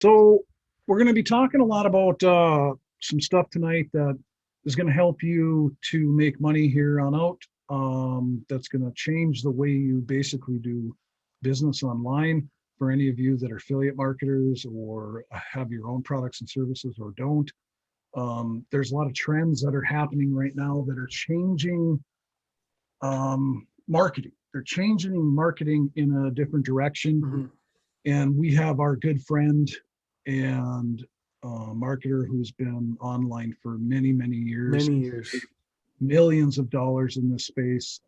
So we're going to be talking a lot about some stuff tonight that is going to help you to make money here on out. That's going to change the way you basically do business online for any of you that are affiliate marketers or have your own products and services or don't. There's a lot of trends that are happening right now that are changing marketing. They're changing marketing in a different direction. Mm-hmm. And we have our good friend and marketer who's been online for many, many years. Many years. Millions of dollars in this space.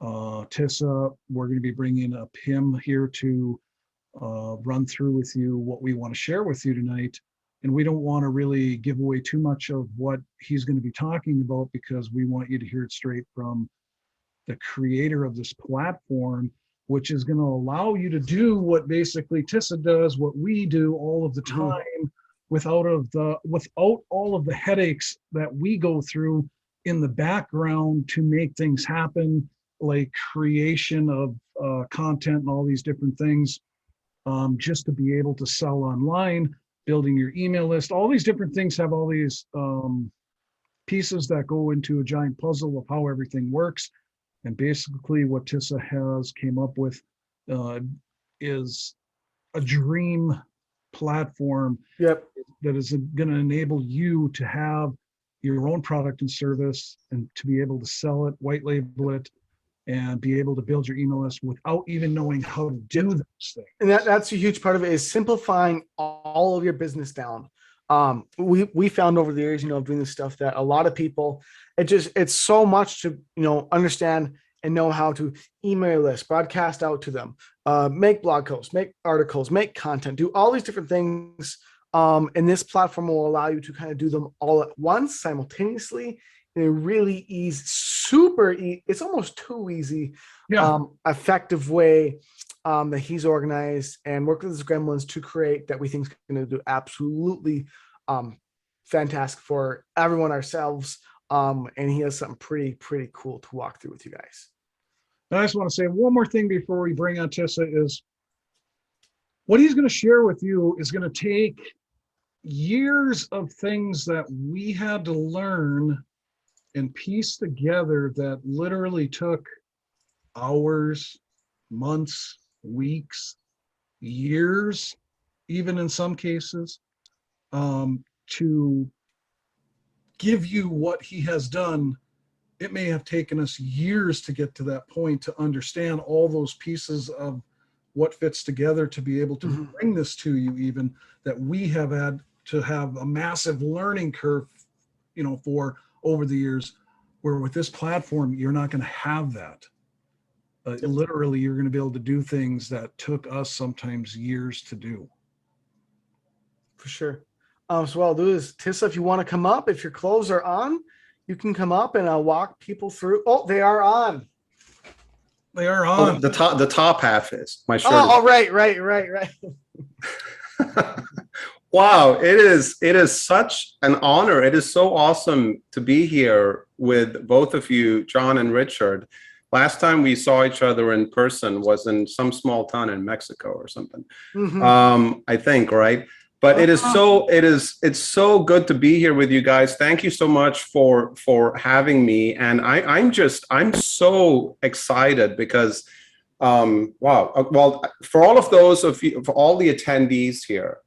Tissa, we're going to be bringing up him here to run through with you what we want to share with you tonight. And we don't want to really give away too much of what he's going to be talking about because we want you to hear it straight from the creator of this platform, which is going to allow you to do what basically Tissa does, what we do all of the time, without all of the headaches that we go through in the background to make things happen, like creation of content and all these different things, just to be able to sell online, building your email list. All these different things have all these pieces that go into a giant puzzle of how everything works. And basically what Tissa has came up with is a dream platform that is going to enable you to have your own product and service and to be able to sell it, white label it, and be able to build your email list without even knowing how to do those things. And that's a huge part of it, is simplifying all of your business down. We found over the years, of doing this stuff, that a lot of people, it's so much to, understand and know how to email lists, broadcast out to them, make blog posts, make articles, make content, do all these different things. And this platform will allow you to kind of do them all at once, simultaneously, in a really easy, it's almost too easy, effective way that he's organized and worked with his gremlins to create, that we think is going to do absolutely fantastic for everyone, ourselves. And he has something pretty cool to walk through with you guys. And I just want to say one more thing before we bring on Tissa is what he's going to share with you is going to take years of things that we had to learn and piece together that literally took hours, months, weeks, years, even in some cases, to give you what he has done. It may have taken us years to get to that point, to understand all those pieces of what fits together to be able to bring this to you, even that we have had to have a massive learning curve, for over the years, where with this platform, you're not going to have that. Literally, you're going to be able to do things that took us sometimes years to do. For sure. So what I'll do is, Tissa, if you want to come up, if your clothes are on, you can come up and I'll walk people through. Oh, they are on. They are on. Oh, the top half is my shirt. Oh, right. Wow, it is such an honor. It is so awesome to be here with both of you, Jon and Richard. Last time we saw each other in person was in some small town in Mexico or something. I think, right? But it's so good to be here with you guys. Thank you so much for having me. And I'm so excited because wow. Well, for all of those of you, for all the attendees here,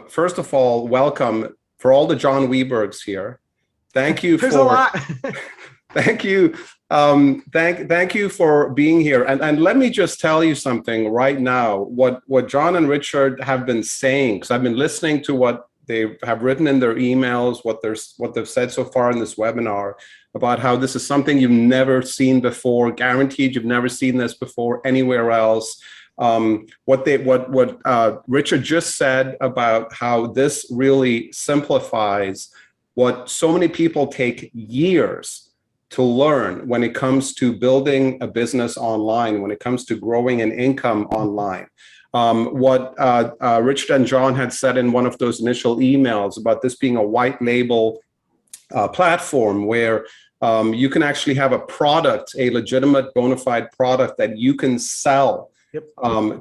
first of all, welcome for all the Jon Webergs here. Thank you There's a lot. Thank you. Thank you for being here. And let me just tell you something right now, what Jon and Richard have been saying, because I've been listening to what they have written in their emails, what they've said so far in this webinar about how this is something you've never seen before, guaranteed you've never seen this before anywhere else. What Richard just said about how this really simplifies what so many people take years to learn when it comes to building a business online, when it comes to growing an income online. What Richard and Jon had said in one of those initial emails about this being a white label platform where you can actually have a product, a legitimate bona fide product that you can sell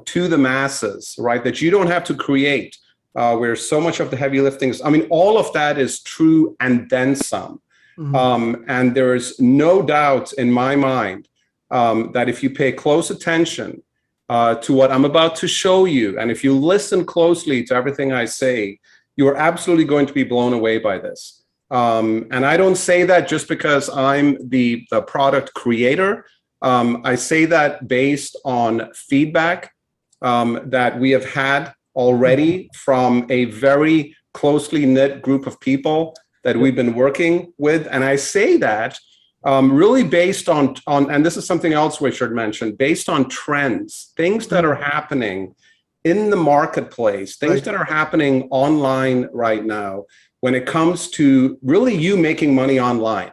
to the masses, right? That you don't have to create. where so much of the heavy lifting is, I mean, all of that is true and then some. And there is no doubt in my mind that if you pay close attention to what I'm about to show you, and if you listen closely to everything I say, you are absolutely going to be blown away by this. And I don't say that just because I'm the product creator. I say that based on feedback that we have had already from a very closely knit group of people that we've been working with. And I say that really based on, and this is something else Richard mentioned, based on trends, things that are happening in the marketplace, things that are happening online right now when it comes to really you making money online.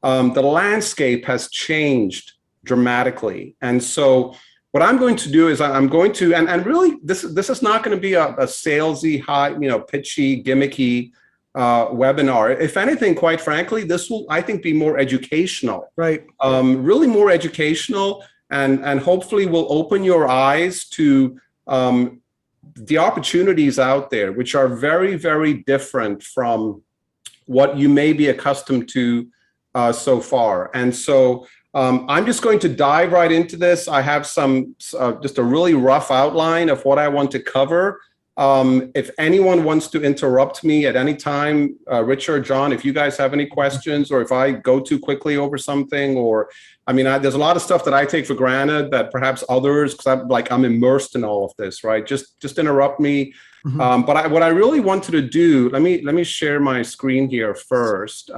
The landscape has changed dramatically. And so what I'm going to do is I'm going to, and really this is not going to be a salesy, high, pitchy, gimmicky webinar. If anything, quite frankly, this will, I think, be more educational. Right. Really more educational, and hopefully will open your eyes to the opportunities out there, which are very, very different from what you may be accustomed to so far. And so I'm just going to dive right into this. I have some just a really rough outline of what I want to cover. If anyone wants to interrupt me at any time, Richard, John, if you guys have any questions, or if I go too quickly over something, or I mean, there's a lot of stuff that I take for granted that perhaps others, because I'm immersed in all of this, right? Just interrupt me. But what I really wanted to do, let me share my screen here first.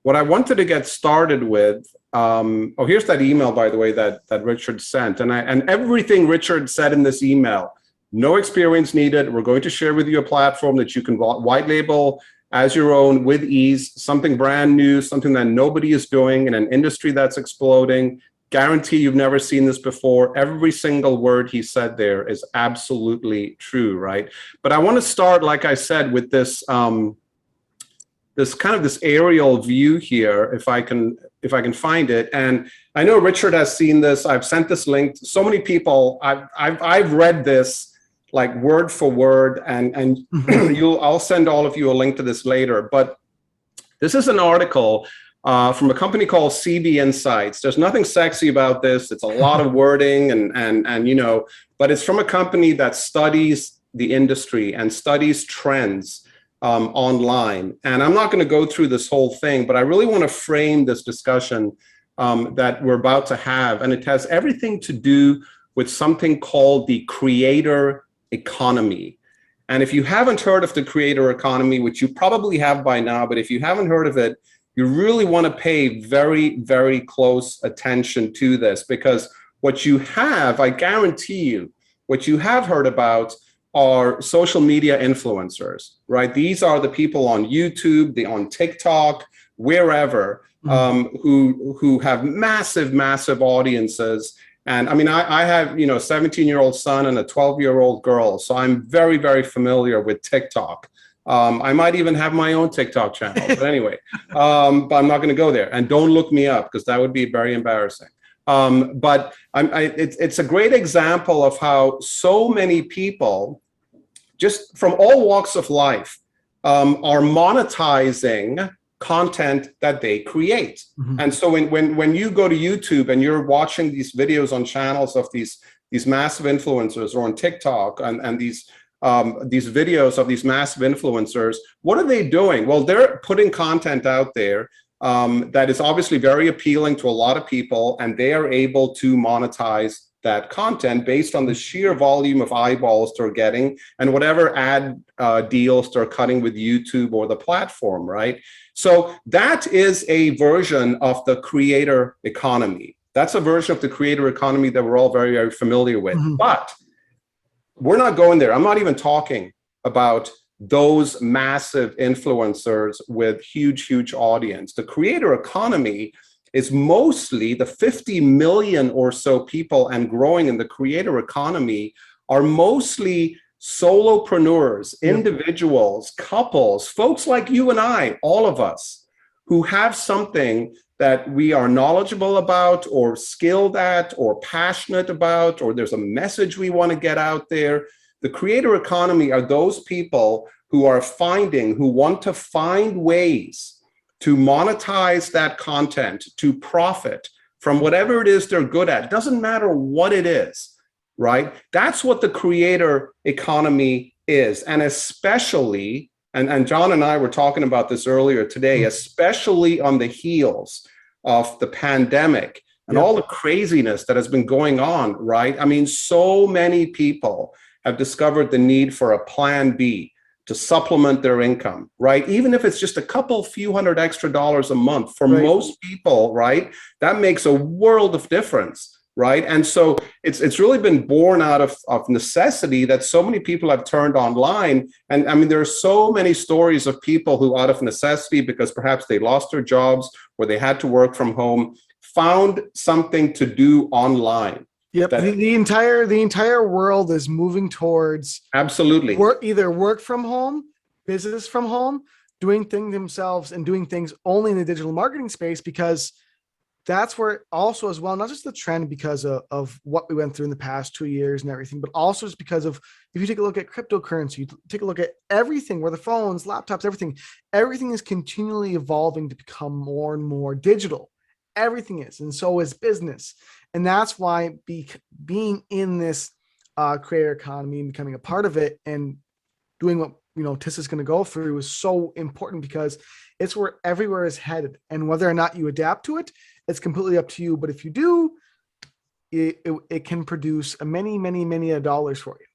What I wanted to get started with, oh, here's that email, by the way, that Richard sent, and everything Richard said in this email. No experience needed. We're going to share with you a platform that you can white label as your own with ease, something brand new, something that nobody is doing in an industry that's exploding. Guarantee you've never seen this before. Every single word he said there is absolutely true, right? But I want to start, like I said, with this this aerial view here, if I can find it. And I know Richard has seen this. I've sent this link to so many people. I've read this like word for word, and I'll send all of you a link to this later. But this is an article from a company called CB Insights. There's nothing sexy about this. It's a lot of wording and but it's from a company that studies the industry and studies trends online. And I'm not going to go through this whole thing, but I really want to frame this discussion that we're about to have. And it has everything to do with something called the creator economy. And if you haven't heard of the creator economy, which you probably have by now, but if you haven't heard of it, you really want to pay very, very close attention to this, because what you have, I guarantee you, what you have heard about are social media influencers, right? These are the people on YouTube, on TikTok, wherever, who have massive, massive audiences. And I mean, I have, a 17-year-old son and a 12-year-old girl. So I'm very, very familiar with TikTok. I might even have my own TikTok channel, but anyway, but I'm not going to go there. And don't look me up, because that would be very embarrassing. But it's a great example of how so many people, just from all walks of life, are monetizing content that they create. And so when you go to YouTube and you're watching these videos on channels of these massive influencers, or on TikTok and these videos of these massive influencers, what are they doing? Well, they're putting content out there that is obviously very appealing to a lot of people, and they are able to monetize that content based on the sheer volume of eyeballs they're getting and whatever ad deals they're cutting with YouTube or the platform, right? So that is a version of the creator economy. That's a version of the creator economy that we're all very, very familiar with. But we're not going there. I'm not even talking about those massive influencers with huge, huge audience. The creator economy is mostly the 50 million or so people and growing in the creator economy are mostly solopreneurs, individuals, couples, folks like you and I, all of us, who have something that we are knowledgeable about or skilled at or passionate about, or there's a message we want to get out there. The creator economy are those people who want to find ways to monetize that content, to profit from whatever it is they're good at. It doesn't matter what it is, right? That's what the creator economy is. And especially, and John and I were talking about this earlier today, especially on the heels of the pandemic and all the craziness that has been going on, right? I mean, so many people have discovered the need for a plan B to supplement their income, right? Even if it's just a few hundred extra dollars a month, for most people, right? That makes a world of difference, right? And so it's really been born out of necessity that so many people have turned online. And I mean, there are so many stories of people who, out of necessity, because perhaps they lost their jobs or they had to work from home, found something to do online. Yep. The entire world is moving towards absolutely either work from home, business from home, doing things themselves and doing things only in the digital marketing space, because that's where also as well, not just the trend because of what we went through in the past 2 years and everything, but also just because of, if you take a look at cryptocurrency, you take a look at everything where the phones, laptops, everything is continually evolving to become more and more digital. Everything is. And so is business. And that's why being in this creator economy and becoming a part of it and doing what, Tissa's going to go through is so important, because it's where everywhere is headed. And whether or not you adapt to it, it's completely up to you. But if you do, it can produce many dollars for you.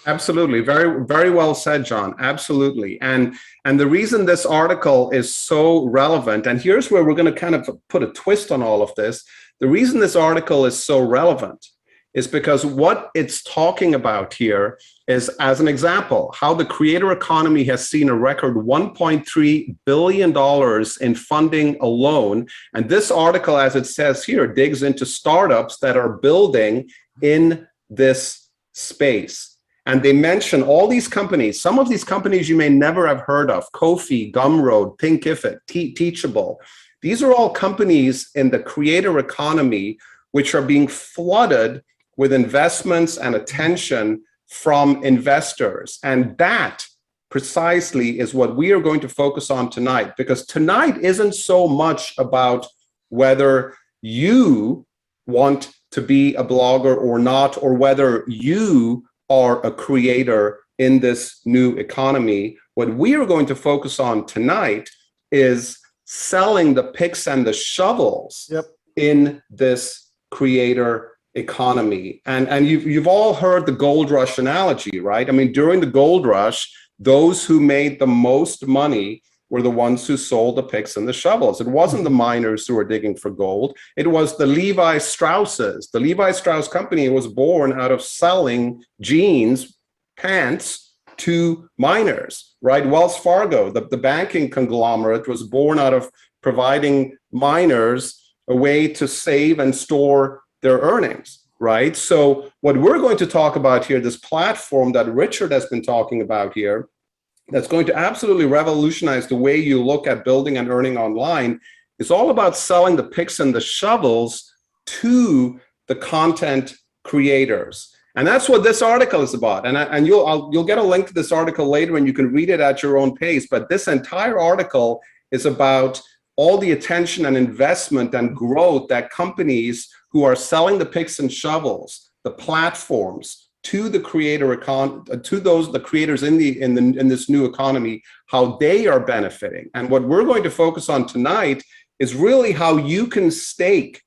Absolutely. Very, very well said, John. Absolutely. And the reason this article is so relevant, and here's where we're going to kind of put a twist on all of this. The reason this article is so relevant is because what it's talking about here is, as an example, how the creator economy has seen a record $1.3 billion in funding alone. And this article, as it says here, digs into startups that are building in this space. And they mention all these companies. Some of these companies you may never have heard of: Ko-fi, Gumroad, Thinkific, Teachable. These are all companies in the creator economy which are being flooded with investments and attention from investors. And that precisely is what we are going to focus on tonight, because tonight isn't so much about whether you want to be a blogger or not, or whether you are a creator in this new economy. What we are going to focus on tonight is selling the picks and the shovels in this creator economy. And you've all heard the gold rush analogy, right? I mean, during the gold rush, those who made the most money were the ones who sold the picks and the shovels. It wasn't the miners who were digging for gold. It was the Levi Strausses. The Levi Strauss company was born out of selling jeans, pants to miners, right? Wells Fargo, the banking conglomerate, was born out of providing miners a way to save and store their earnings, right? So what we're going to talk about here, this platform that Richard has been talking about here, that's going to absolutely revolutionize the way you look at building and earning online, is all about selling the picks and the shovels to the content creators. And that's what this article is about. And you'll get a link to this article later and you can read it at your own pace. But this entire article is about all the attention and investment and growth that companies who are selling the picks and shovels, the platforms, to the creator the creators in this new economy, how they are benefiting. And what we're going to focus on tonight is really how you can stake,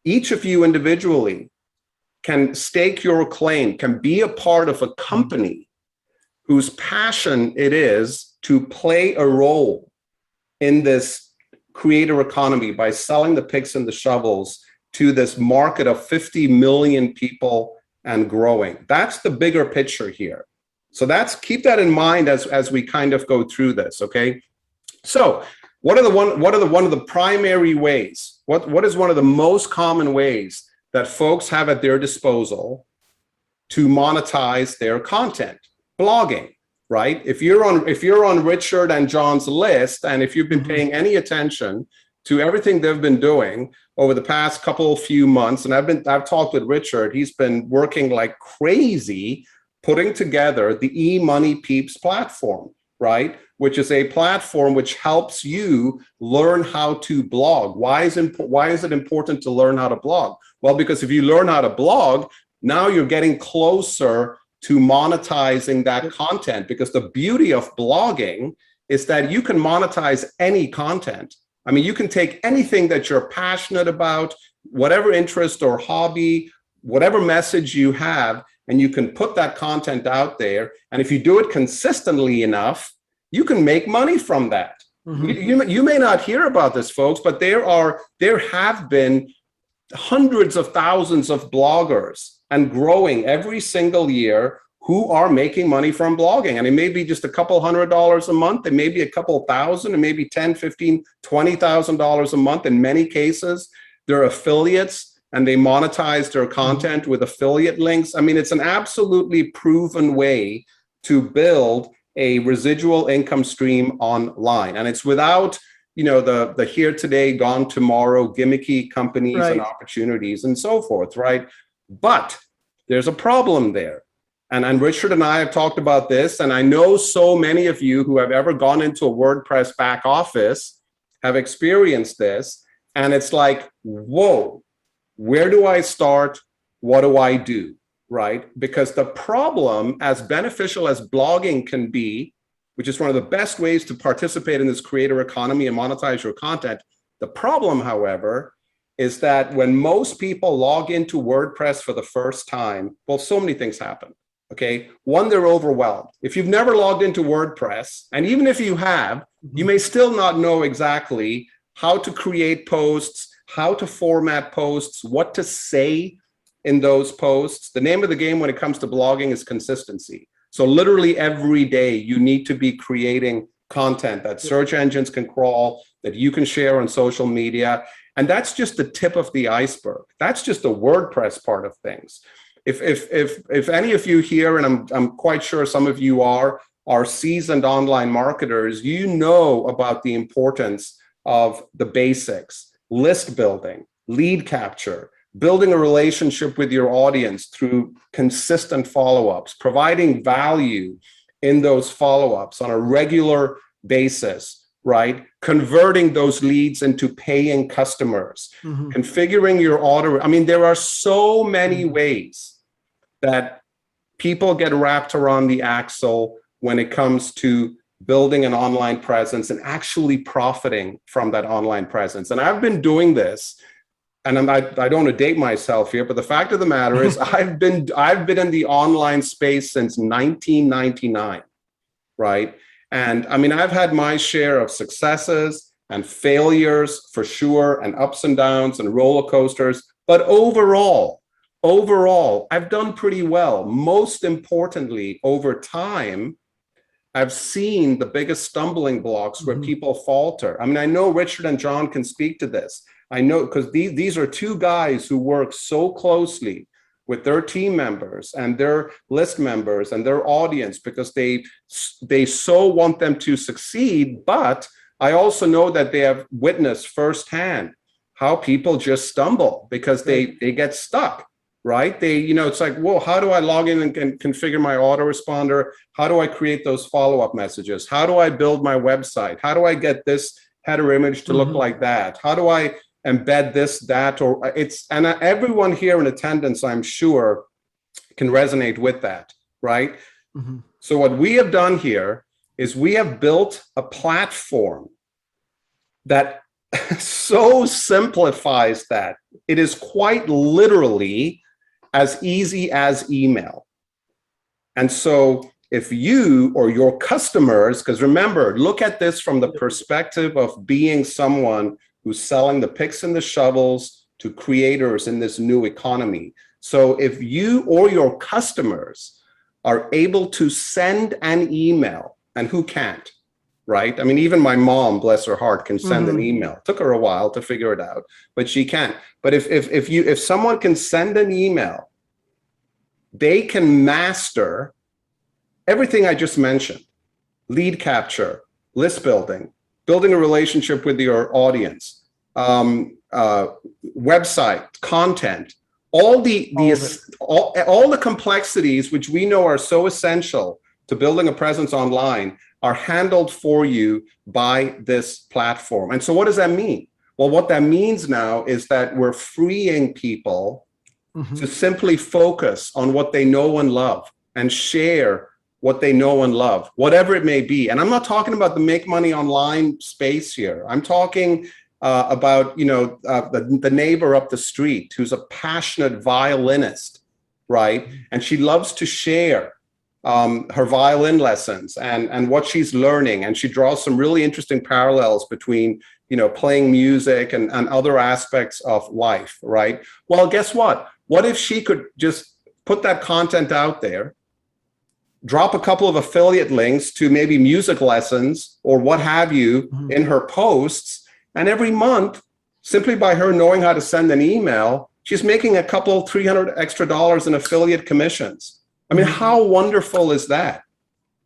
each of you individually can stake your claim, can be a part of a company whose passion it is to play a role in this creator economy by selling the picks and the shovels to this market of 50 million people and growing. That's the bigger picture here. So keep that in mind as we kind of go through this, okay? So what are one of the primary ways? What is one of the most common ways that folks have at their disposal to monetize their content? Blogging, right? If you're on Richard and John's list, and if you've been paying any attention to everything they've been doing over the past few months, and I've talked with Richard, he's been working like crazy putting together the eMoney Peeps platform, right? Which is a platform which helps you learn how to blog. Why is it important to learn how to blog? Well, because if you learn how to blog, now you're getting closer to monetizing that content, because the beauty of blogging is that you can monetize any content. I mean, you can take anything that you're passionate about, whatever interest or hobby, whatever message you have, and you can put that content out there. And if you do it consistently enough, you can make money from that. You may not hear about this, folks, but there have been hundreds of thousands of bloggers, and growing every single year, who are making money from blogging. And it may be just a couple $100 a month, it may be a couple thousand, it may be $10, $15, $20,000 a month. In many cases, they're affiliates and they monetize their content with affiliate links. I mean, it's an absolutely proven way to build a residual income stream online. And it's without, you know, the here today, gone tomorrow, gimmicky companies and opportunities and so forth, right? But there's a problem there. And Richard and I have talked about this, and I know so many of you who have ever gone into a WordPress back office have experienced this. And it's like, whoa, where do I start? What do I do, right? Because the problem, as beneficial as blogging can be, which is one of the best ways to participate in this creator economy and monetize your content, the problem, however, is that when most people log into WordPress for the first time, well, so many things happen. Okay, one, they're overwhelmed. If you've never logged into WordPress, and even if you have, you may still not know exactly how to create posts, how to format posts, what to say in those posts. The name of the game when it comes to blogging is consistency. So literally every day you need to be creating content that search engines can crawl, that you can share on social media. And that's just the tip of the iceberg. That's just the WordPress part of things. If any of you here, and I'm quite sure some of you are seasoned online marketers, you know about the importance of the basics: list building, lead capture, building a relationship with your audience through consistent follow-ups, providing value in those follow-ups on a regular basis, right? Converting those leads into paying customers, configuring your order. I mean, there are so many ways that people get wrapped around the axle when it comes to building an online presence and actually profiting from that online presence. And I've been doing this, and I don't want to date myself here, but the fact of the matter is I've been in the online space since 1999, right? And I mean, I've had my share of successes and failures for sure, and ups and downs and roller coasters, but overall, I've done pretty well. Most importantly, over time, I've seen the biggest stumbling blocks where people falter. I mean, I know Richard and Jon can speak to this. I know, because these are two guys who work so closely with their team members and their list members and their audience, because they so want them to succeed. But I also know that they have witnessed firsthand how people just stumble because they get stuck. Right? It's like, whoa, how do I log in and configure my autoresponder? How do I create those follow-up messages? How do I build my website? How do I get this header image to look like that? How do I embed this, that, or and everyone here in attendance, I'm sure, can resonate with that, right? So what we have done here is we have built a platform that so simplifies that it is quite literally as easy as email. And so if you or your customers, because remember, look at this from the perspective of being someone who's selling the picks and the shovels to creators in this new economy. So if you or your customers are able to send an email, and who can't, right? I mean, even my mom, bless her heart, can send an email. It took her a while to figure it out, but she can. But if someone can send an email, they can master everything I just mentioned: lead capture, list building, building a relationship with your audience, website, content, All the All of it. all the complexities which we know are so essential to building a presence online are handled for you by this platform. And so what does that mean? Well, what that means now is that we're freeing people to simply focus on what they know and love and share what they know and love, whatever it may be. And I'm not talking about the make money online space here. I'm talking about, you know, the neighbor up the street who's a passionate violinist, right? And she loves to share her violin lessons and what she's learning. And she draws some really interesting parallels between, you know, playing music and other aspects of life, right? Well, guess what? What if she could just put that content out there, drop a couple of affiliate links to maybe music lessons or what have you in her posts, and every month, simply by her knowing how to send an email, she's making a couple, $300 extra in affiliate commissions. I mean, how wonderful is that?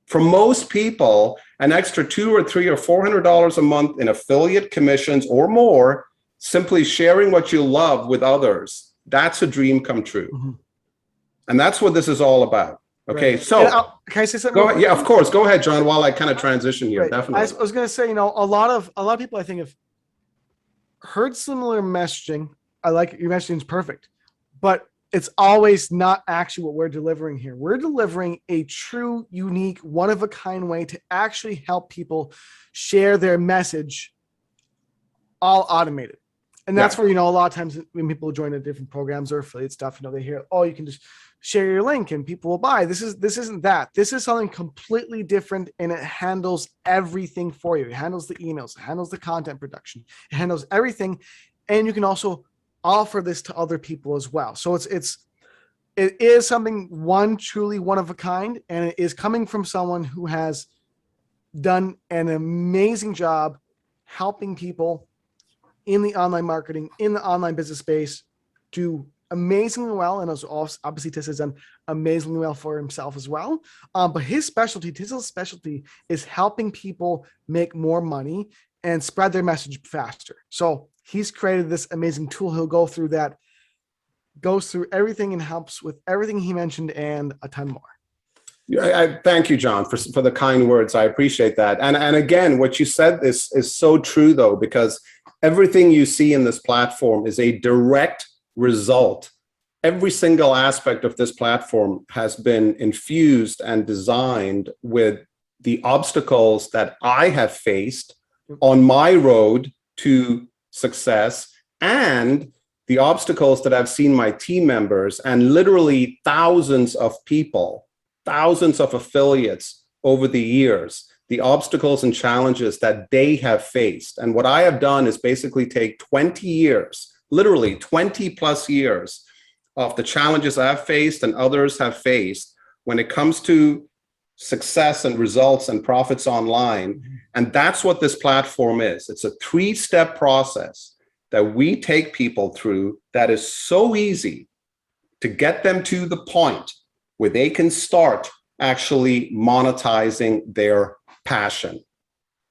For most people, an extra $200 or $300 or $400 a month in affiliate commissions or more, simply sharing what you love with others, that's a dream come true. And that's what this is all about. Okay, Right. so can I say something? go ahead. Yeah, of course. Go ahead, John, while I kind of transition here. Right. Definitely. I was going to say, you know, a lot of people I think have heard similar messaging. I like your messaging is perfect, but it's always not actually what we're delivering here. We're delivering a true, unique, one-of-a-kind way to actually help people share their message, all automated. And that's where, you know, a lot of times when people join the different programs or affiliate stuff, you know, they hear, oh, you can just share your link and people will buy. This isn't that. This is something completely different, and it handles everything for you. It handles the emails, it handles the content production, it handles everything. And you can also offer this to other people as well. So it is something truly one of a kind, and it is coming from someone who has done an amazing job helping people in the online marketing, in the online business space, do amazingly well. And obviously Tissa has done amazingly well for himself as well. But Tissa's specialty is helping people make more money and spread their message faster. So he's created this amazing tool. He'll go through that, goes through everything and helps with everything he mentioned and a ton more. I thank you, John, for the kind words. I appreciate that. And again, what you said is so true, though, because everything you see in this platform is a direct result. Every single aspect of this platform has been infused and designed with the obstacles that I have faced on my road to success and the obstacles that I've seen my team members and literally thousands of people, thousands of affiliates over the years, the obstacles and challenges that they have faced. And what I have done is basically take 20 years, literally 20 plus years of the challenges I've faced and others have faced when it comes to success and results and profits online. And that's what this platform is. It's a 3-step process that we take people through that is so easy to get them to the point where they can start actually monetizing their passion.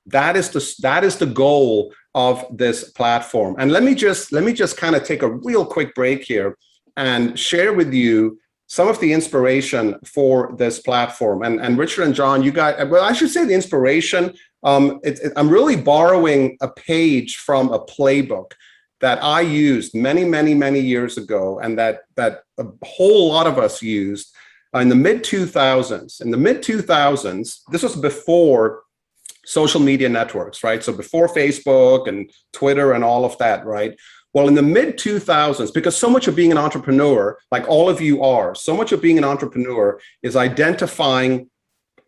That is the goal of this platform. And let me just kind of take a real quick break here and share with you some of the inspiration for this platform. And Richard and John, you guys, well, I should say the inspiration, I'm really borrowing a page from a playbook that I used many years ago, and that a whole lot of us used in the mid-2000s. In the mid-2000s, this was before social media networks, right? So before Facebook and Twitter and all of that, right? Well, in the mid-2000s, because so much of being an entrepreneur, like all of you are, so much of being an entrepreneur is identifying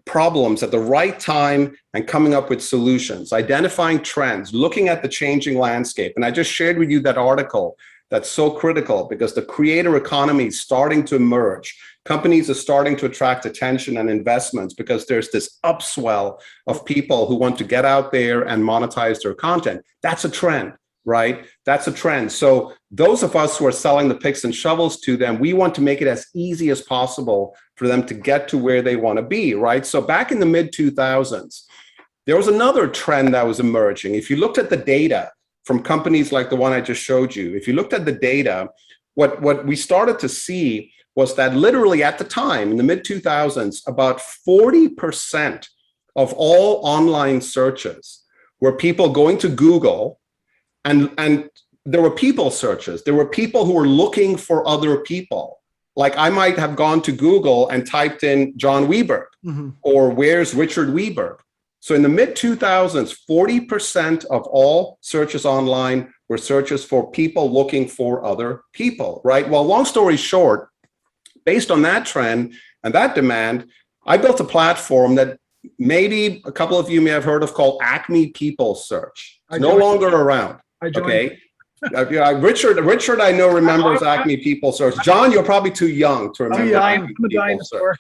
problems at the right time and coming up with solutions, identifying trends, looking at the changing landscape. And I just shared with you that article that's so critical because the creator economy is starting to emerge. Companies are starting to attract attention and investments because there's this upswell of people who want to get out there and monetize their content. That's a trend, right? That's a trend. So those of us who are selling the picks and shovels to them, we want to make it as easy as possible for them to get to where they want to be, right? So back in the mid-2000s, there was another trend that was emerging. If you looked at the data from companies like the one I just showed you, if you looked at the data, what we started to see was that literally at the time, in the mid-2000s, about 40% of all online searches were people going to Google, and there were people searches. There were people who were looking for other people. Like I might have gone to Google and typed in Jon Weberg or where's Richard Weberg. So in the mid-2000s, 40% of all searches online were searches for people looking for other people, right? Well, long story short, based on that trend and that demand, I built a platform that maybe a couple of you may have heard of called Acme People Search. It's no longer around, okay? Richard, I know remembers Acme People Search. Jon, you're probably too young to remember Acme People Search.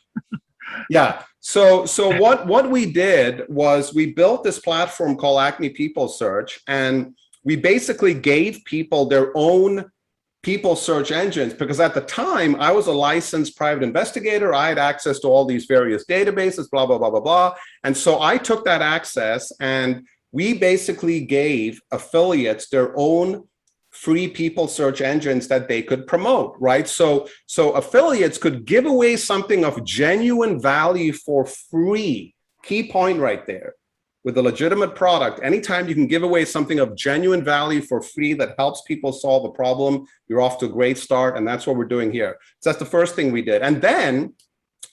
Yeah. So what we did was we built this platform called Acme People Search, and we basically gave people their own people search engines, because at the time I was a licensed private investigator. I had access to all these various databases, blah, blah, blah, blah, blah. And so I took that access and we basically gave affiliates their own free people search engines that they could promote, right? So affiliates could give away something of genuine value for free. Key point right there. With a legitimate product, anytime you can give away something of genuine value for free that helps people solve a problem, you're off to a great start. And that's what we're doing here. So that's the first thing we did. And then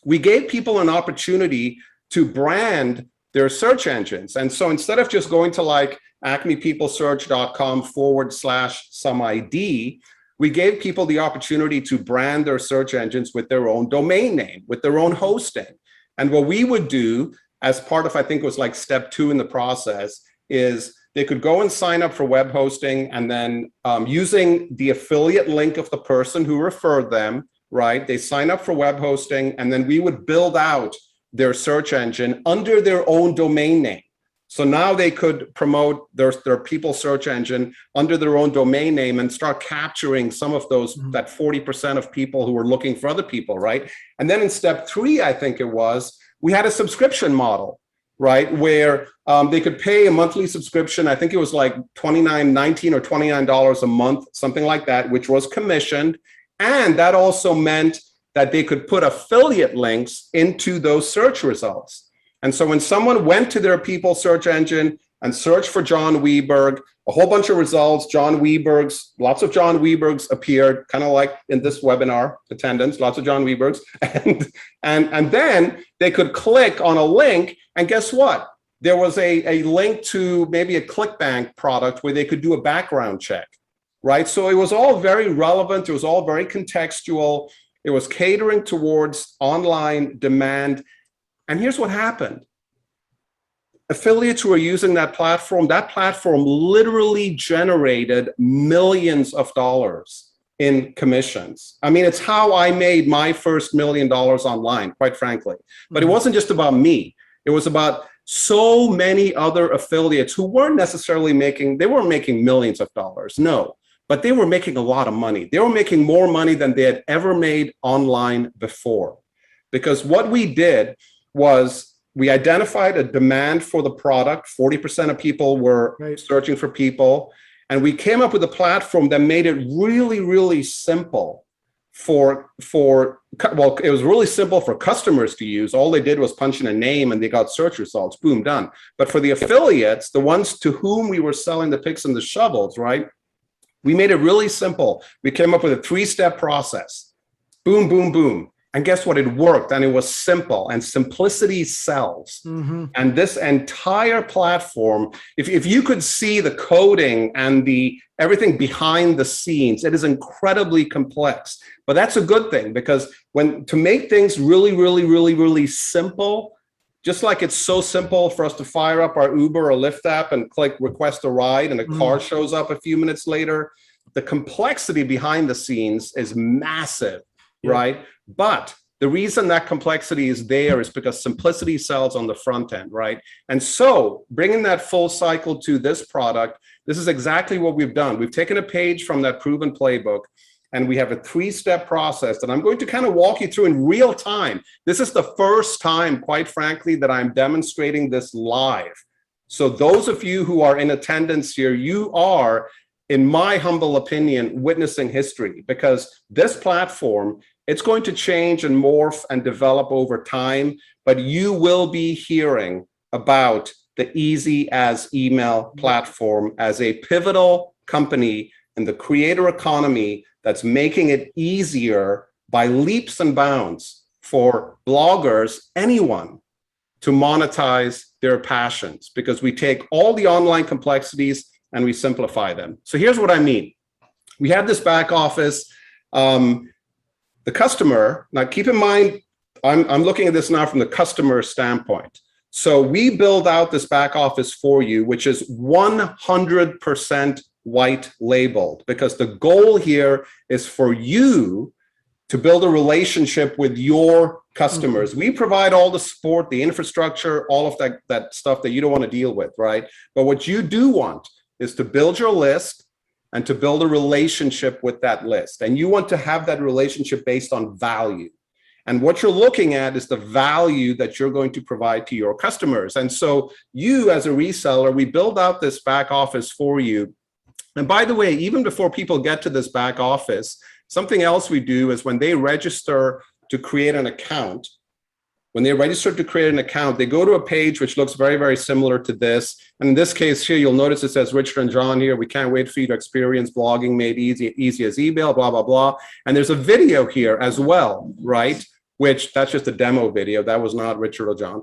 we gave people an opportunity to brand their search engines. And so instead of just going to like acmepeoplesearch.com/some ID, we gave people the opportunity to brand their search engines with their own domain name, with their own hosting. And what we would do as part of, I think it was like step 2 in the process, is they could go and sign up for web hosting, and then using the affiliate link of the person who referred them, right? They sign up for web hosting, and then we would build out their search engine under their own domain name. So now they could promote their people search engine under their own domain name and start capturing some of those, that 40% of people who were looking for other people, right? And then in step 3, I think it was, we had a subscription model, right? Where they could pay a monthly subscription. I think it was like $19 or $29 a month, something like that, which was commissioned. And that also meant that they could put affiliate links into those search results. And so when someone went to their people search engine and searched for Jon Weberg, a whole bunch of results, lots of Jon Webergs appeared, kind of like in this webinar attendance, lots of Jon Webergs. And then they could click on a link, and guess what? There was a link to maybe a ClickBank product where they could do a background check, right? So it was all very relevant. It was all very contextual. It was catering towards online demand. And here's what happened. Affiliates who are using that platform literally generated millions of dollars in commissions. I mean, it's how I made my first $1 million online, quite frankly. But it wasn't just about me. It was about so many other affiliates who weren't necessarily they weren't making millions of dollars, no, but they were making a lot of money. They were making more money than they had ever made online before. Because what we did was, we identified a demand for the product. 40% of people were searching for people. And we came up with a platform that made it really, really simple it was really simple for customers to use. All they did was punch in a name and they got search results, boom, done. But for the affiliates, the ones to whom we were selling the picks and the shovels, right? We made it really simple. We came up with a 3-step process. Boom, boom, boom. And guess what? It worked, and it was simple, and simplicity sells. And this entire platform, if you could see the coding and everything behind the scenes, it is incredibly complex. But that's a good thing, because to make things really, really, really, really simple, just like it's so simple for us to fire up our Uber or Lyft app and click request a ride and a car shows up a few minutes later, the complexity behind the scenes is massive. Right? But the reason that complexity is there is because simplicity sells on the front end, right? And so bringing that full cycle to this product, this is exactly what we've done. We've taken a page from that proven playbook, and we have a 3-step process that I'm going to kind of walk you through in real time. This is the first time, quite frankly, that I'm demonstrating this live. So those of you who are in attendance here, you are in my humble opinion, witnessing history, because this platform, it's going to change and morph and develop over time, but you will be hearing about the Easy as Email platform as a pivotal company in the creator economy that's making it easier by leaps and bounds for bloggers, anyone, to monetize their passions, because we take all the online complexities and we simplify them. So here's what I mean. We have this back office. The customer, now keep in mind, I'm looking at this now from the customer standpoint. So we build out this back office for you, which is 100% white labeled, because the goal here is for you to build a relationship with your customers. We provide all the support, the infrastructure, all of that stuff that you don't want to deal with, right? But what you do want is to build your list and to build a relationship with that list. And you want to have that relationship based on value. And what you're looking at is the value that you're going to provide to your customers. And so you, as a reseller, we build out this back office for you. And by the way, even before people get to this back office, something else we do is when they register to create an account, they go to a page which looks very, very similar to this. And in this case here, you'll notice it says Richard and John here. We can't wait for you to experience blogging made easy as email, blah, blah, blah. And there's a video here as well, right? Which that's just a demo video. That was not Richard or John.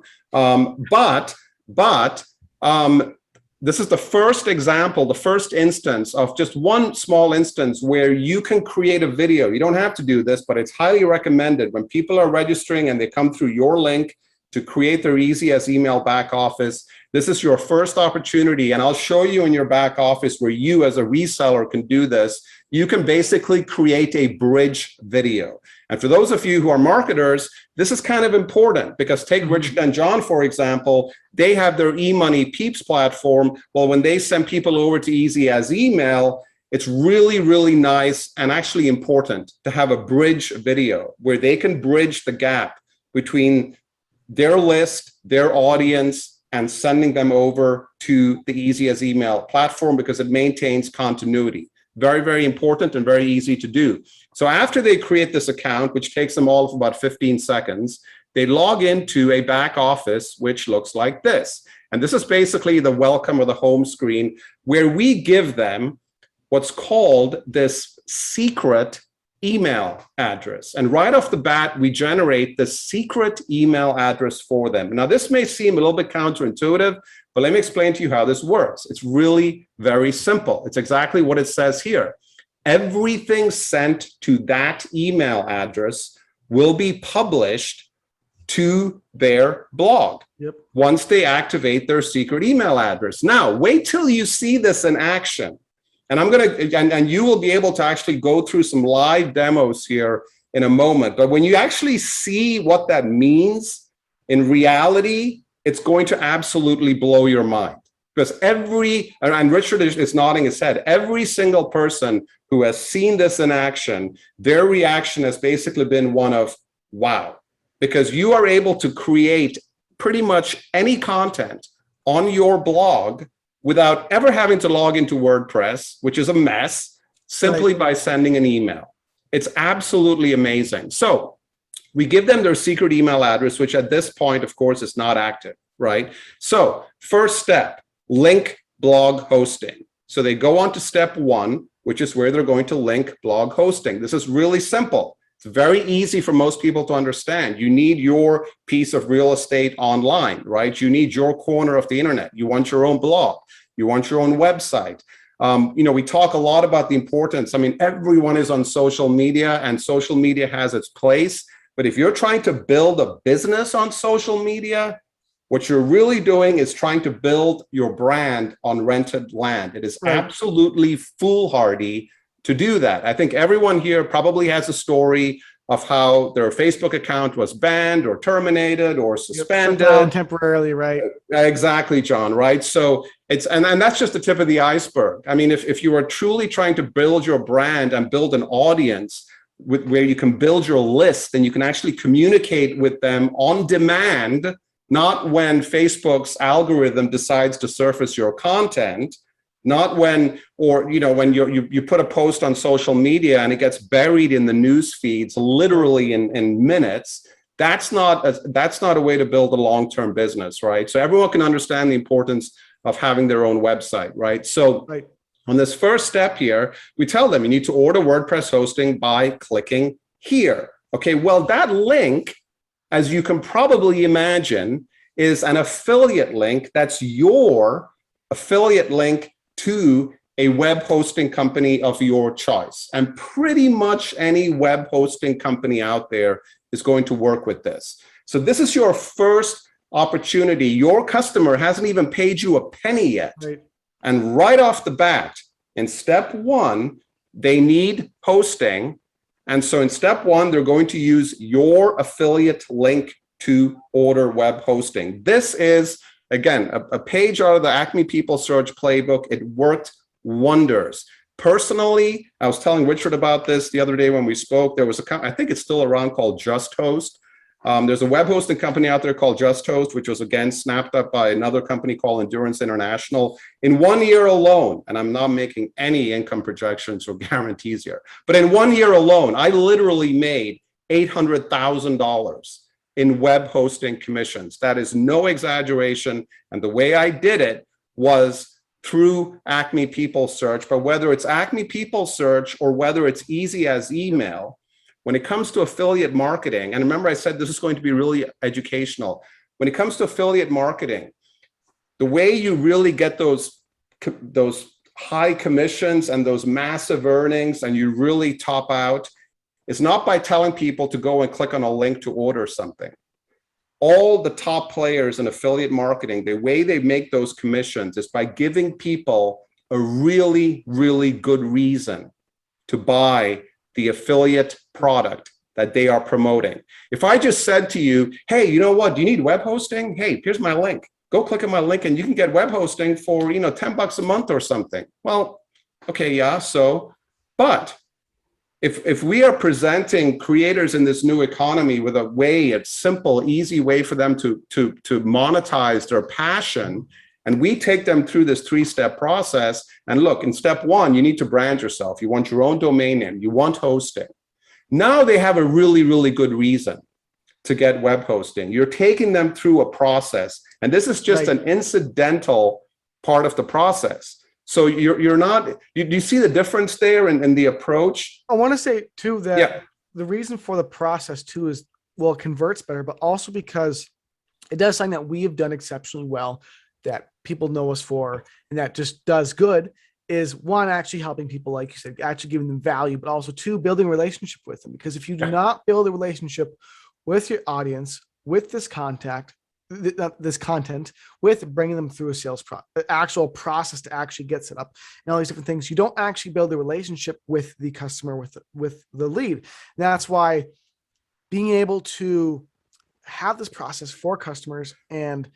This is the first example, the first instance of just one small instance where you can create a video. You don't have to do this, but it's highly recommended when people are registering and they come through your link to create their Easy as Email back office. This is your first opportunity, and I'll show you in your back office where you as a reseller can do this. You can basically create a bridge video. And for those of you who are marketers, this is kind of important, because take Richard and John, for example, they have their eMoney Peeps platform. Well, when they send people over to Easy as Email, it's really, really nice and actually important to have a bridge video where they can bridge the gap between their list, their audience, and sending them over to the Easy as Email platform, because it maintains continuity. Very, very important and very easy to do. So after they create this account, which takes them all of about 15 seconds, they log into a back office, which looks like this. And this is basically the welcome or the home screen, where we give them what's called this secret email address. And right off the bat, we generate the secret email address for them. Now, this may seem a little bit counterintuitive, but let me explain to you how this works. It's really very simple. It's exactly what it says here. Everything sent to that email address will be published to their blog once they activate their secret email address. Now, wait till you see this in action. And and you will be able to actually go through some live demos here in a moment. But when you actually see what that means in reality, it's going to absolutely blow your mind. Because and Richard is nodding his head, every single person who has seen this in action, their reaction has basically been one of, wow. Because you are able to create pretty much any content on your blog without ever having to log into WordPress, which is a mess, simply by sending an email. It's absolutely amazing. So we give them their secret email address, which at this point, of course, is not active, right? So first step, link blog hosting. So they go on to step 1, which is where they're going to link blog hosting. This is really simple. It's very easy for most people to understand. You need your piece of real estate online, right? You need your corner of the internet. You want your own blog. You want your own website. We talk a lot about the importance. I mean, everyone is on social media and social media has its place. But if you're trying to build a business on social media, what you're really doing is trying to build your brand on rented land. It is absolutely foolhardy to do that. I think everyone here probably has a story of how their Facebook account was banned or terminated or suspended. Temporarily, right? Exactly, John, right? So it's, and that's just the tip of the iceberg. I mean, if you are truly trying to build your brand and build an audience where you can build your list and you can actually communicate with them on demand, not when Facebook's algorithm decides to surface your content, not when, or when you put a post on social media and it gets buried in the news feeds literally in minutes. That's not a way to build a long-term business, right? So everyone can understand the importance of having their own website, right? So on this first step here, we tell them you need to order WordPress hosting by clicking here. Okay, well, that link, as you can probably imagine, is an affiliate link. That's your affiliate link to a web hosting company of your choice. And pretty much any web hosting company out there is going to work with this. So this is your first opportunity. Your customer hasn't even paid you a penny yet. Right. And right off the bat, in step one, they need hosting. And so in step one, they're going to use your affiliate link to order web hosting. This is, again, a page out of the Acme People Search playbook. It worked wonders. Personally, I was telling Richard about this the other day when we spoke. There was I think it's still around, called Just Host. There's a web hosting company out there called Just Host, which was again snapped up by another company called Endurance International. In 1 year alone, and I'm not making any income projections or guarantees here, but in 1 year alone, I literally made $800,000 in web hosting commissions. That is no exaggeration. And the way I did it was through Acme People Search. But whether it's Acme People Search or whether it's easy as email, when it comes to affiliate marketing, and remember I said this is going to be really educational. When it comes to affiliate marketing, the way you really get those high commissions and those massive earnings and you really top out is not by telling people to go and click on a link to order something. All the top players in affiliate marketing, the way they make those commissions is by giving people a really, really good reason to buy the affiliate product that they are promoting. If I just said to you, hey, you know what, do you need web hosting? Hey, here's my link. Go click on my link and you can get web hosting for, $10 a month or something. Well, okay, yeah, so, but if we are presenting creators in this new economy with a simple, easy way for them to monetize their passion, and we take them through this 3-step process, and look, in step one, you need to brand yourself. You want your own domain name. You want hosting. Now they have a really, really good reason to get web hosting. You're taking them through a process, and this is just an incidental part of the process. So you're not, do you see the difference there in the approach? I want to say too that the reason for the process too is, well, it converts better, but also because it does something that we have done exceptionally well, that people know us for, and that just does good, is one, actually helping people, like you said, actually giving them value, but also two, building a relationship with them. Because if you do not build a relationship with your audience, with this content, with bringing them through a actual process to actually get set up and all these different things, you don't actually build a relationship with the customer, with the lead. And that's why being able to have this process for customers and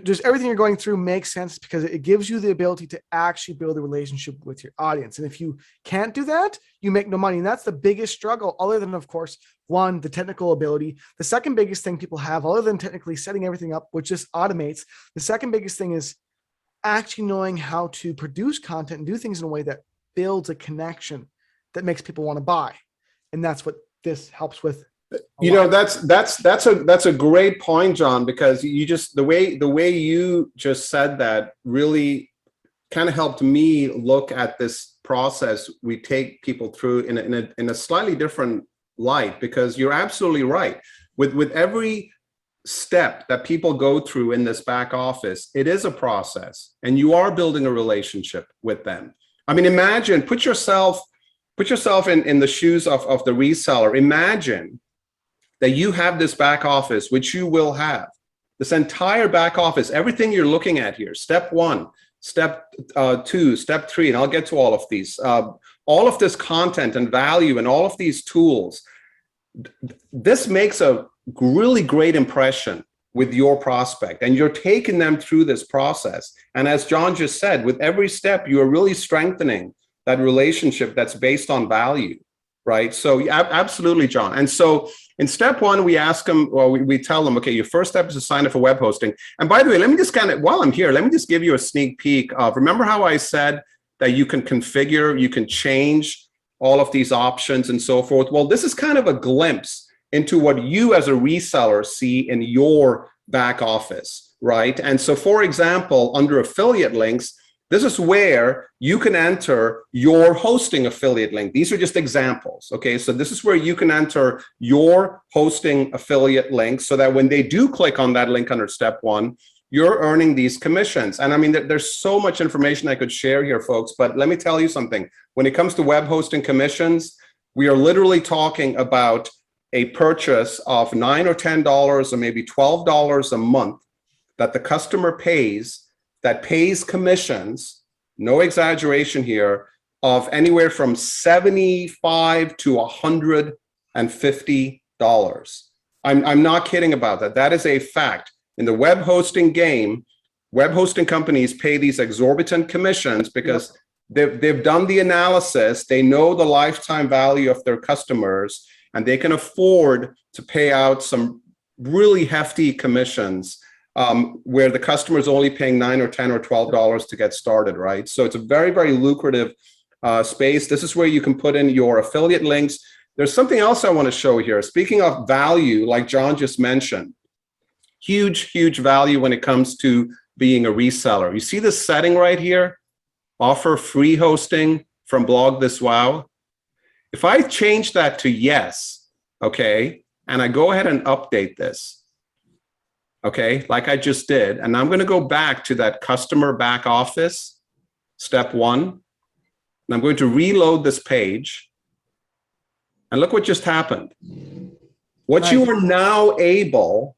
just everything you're going through makes sense, because it gives you the ability to actually build a relationship with your audience. And if you can't do that, you make no money. And that's the biggest struggle, other than, of course, one, the technical ability. The second biggest thing people have, other than technically setting everything up, which just automates, the second biggest thing is actually knowing how to produce content and do things in a way that builds a connection that makes people want to buy. And that's what this helps with. That's a great point, John, because you just, the way you just said that really kind of helped me look at this process we take people through in a slightly different light, because you're absolutely right. With every step that people go through in this back office, it is a process, and you are building a relationship with them. I mean, imagine, put yourself in the shoes of the reseller. Imagine that you have this back office, which you will have, this entire back office, everything you're looking at here, step one, step two, step three, and I'll get to all of these, all of this content and value and all of these tools. This makes a really great impression with your prospect, and you're taking them through this process. And as John just said, with every step, you are really strengthening that relationship that's based on value, right? So absolutely, John. And so In step one, we ask them, well, we tell them, okay, your first step is to sign up for web hosting. And by the way, let me just while I'm here, let me just give you a sneak peek of, remember how I said that you can configure, you can change all of these options and so forth? Well, this is kind of a glimpse into what you as a reseller see in your back office, right? And so, for example, under affiliate links, this is where you can enter your hosting affiliate link. These are just examples, okay? So this is where you can enter your hosting affiliate link so that when they do click on that link under step one, you're earning these commissions. And I mean, there's so much information I could share here, folks, but let me tell you something. When it comes to web hosting commissions, we are literally talking about a purchase of $9 or $10 or maybe $12 a month that the customer pays, that pays commissions, no exaggeration here, of anywhere from $75 to $150. I'm not kidding about that. That is a fact. In the web hosting game, web hosting companies pay these exorbitant commissions because they've done the analysis, they know the lifetime value of their customers, and they can afford to pay out some really hefty commissions where the customer is only paying $9 or $10 or $12 to get started, right? So it's a very, very lucrative space. This is where you can put in your affiliate links. There's something else I want to show here. Speaking of value, like John just mentioned, huge, huge value when it comes to being a reseller. You see this setting right here? Offer free hosting from Blog This Wow. If I change that to yes, okay, and I go ahead and update this, okay, like I just did, and I'm going to go back to that customer back office, step one, and I'm going to reload this page, and look what just happened. What you are now able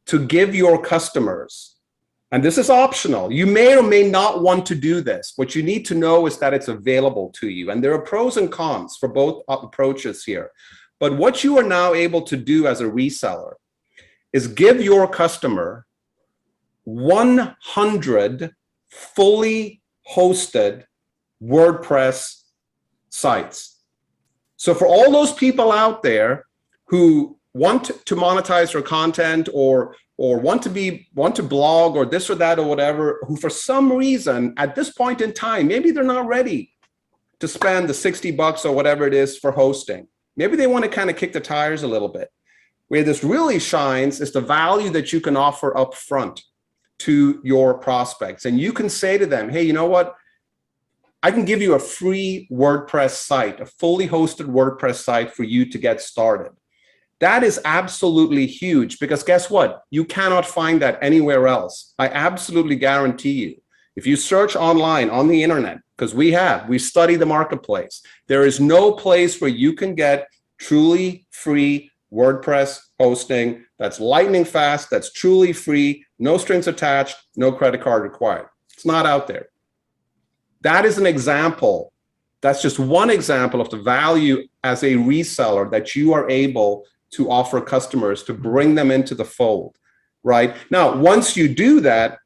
to give your customers, and this is optional, you may or may not want to do this. What you need to know is that it's available to you, and there are pros and cons for both approaches here. But what you are now able to do as a reseller is give your customer 100 fully hosted WordPress sites. So for all those people out there who want to monetize their content or want to blog or this or that or whatever, who for some reason at this point in time, maybe they're not ready to spend the $60 or whatever it is for hosting. Maybe they want to kind of kick the tires a little bit. Where this really shines is the value that you can offer up front to your prospects. And you can say to them, hey, you know what? I can give you a free WordPress site, a fully hosted WordPress site for you to get started. That is absolutely huge because guess what? You cannot find that anywhere else. I absolutely guarantee you. If you search online on the internet, because we study the marketplace, there is no place where you can get truly free WordPress hosting that's lightning fast, that's truly free, no strings attached, no credit card required. It's not out there. That is an example. That's just one example of the value as a reseller that you are able to offer customers to bring them into the fold, right? Now, once you do that,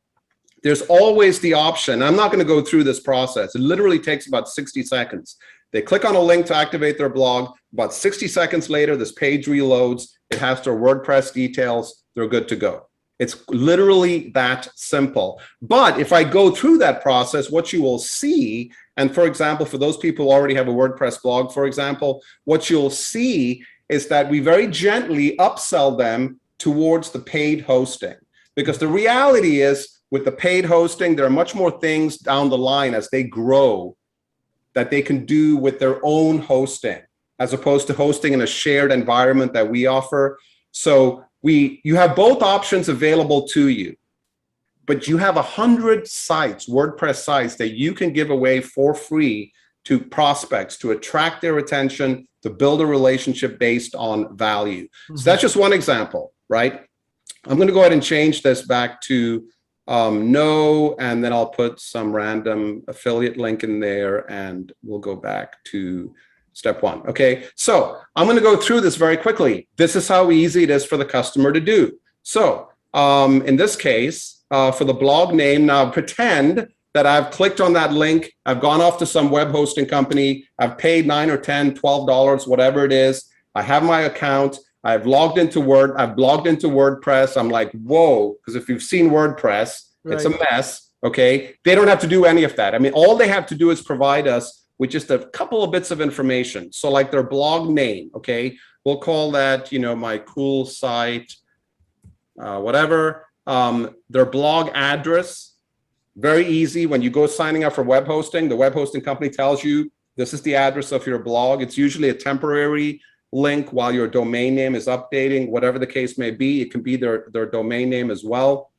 there's always the option. I'm not going to go through this process. It literally takes about 60 seconds. They click on a link to activate their blog. About 60 seconds later, this page reloads. It has their WordPress details. They're good to go. It's literally that simple. But if I go through that process, what you will see, and for example, for those people who already have a WordPress blog, for example, what you'll see is that we very gently upsell them towards the paid hosting. Because the reality is, with the paid hosting, there are much more things down the line as they grow that they can do with their own hosting, as opposed to hosting in a shared environment that we offer. So you have both options available to you, but you have 100 sites, WordPress sites, that you can give away for free to prospects to attract their attention, to build a relationship based on value. Mm-hmm. So that's just one example, right? I'm going to go ahead and change this back to no, and then I'll put some random affiliate link in there, and we'll go back to step one. Okay, so I'm going to go through this very quickly. This is how easy it is for the customer to do. So in this case, for the blog name, now pretend that I've clicked on that link. I've gone off to some web hosting company. I've paid $9 or $10, $12, whatever it is. I have my account. I've logged into WordPress. I'm like, whoa, because if you've seen WordPress, it's a mess, okay? They don't have to do any of that. I mean, all they have to do is provide us with just a couple of bits of information. So like their blog name, okay? We'll call that, you know, my cool site, whatever. Their blog address, very easy. When you go signing up for web hosting, the web hosting company tells you this is the address of your blog. It's usually a temporary link while your domain name is updating, whatever the case may be. It can be their domain name as well.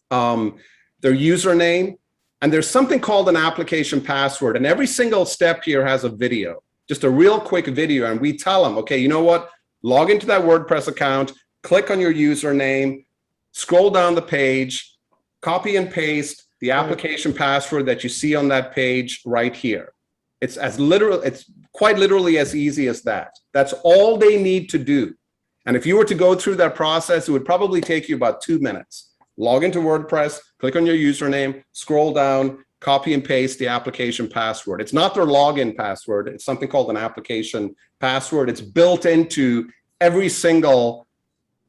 Their username, and there's something called an application password. And every single step here has a video, just a real quick video. And we tell them, okay, you know what? Log into that WordPress account, click on your username, scroll down the page, copy and paste the application password that you see on that page right here. It's quite literally as easy as that. That's all they need to do. And if you were to go through that process, it would probably take you about 2 minutes. Log into WordPress, click on your username, scroll down, copy and paste the application password. It's not their login password. It's something called an application password. It's built into every single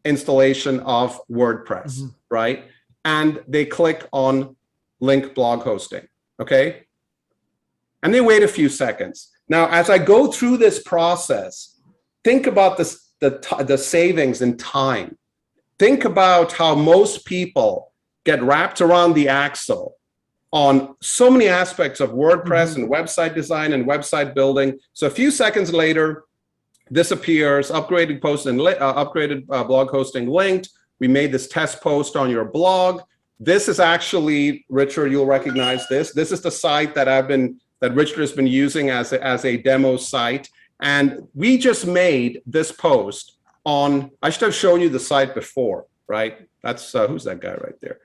installation of WordPress, right? And they click on link blog hosting, okay? And they wait a few seconds. Now, as I go through this process, think about this, the savings in time. Think about how most people get wrapped around the axle on so many aspects of WordPress and website design and website building. So a few seconds later, this appears, upgraded blog hosting linked. We made this test post on your blog. This is actually, Richard, you'll recognize this. This is the site that Richard has been using as a demo site. And we just made this post on, I should have shown you the site before, right? That's, who's that guy right there?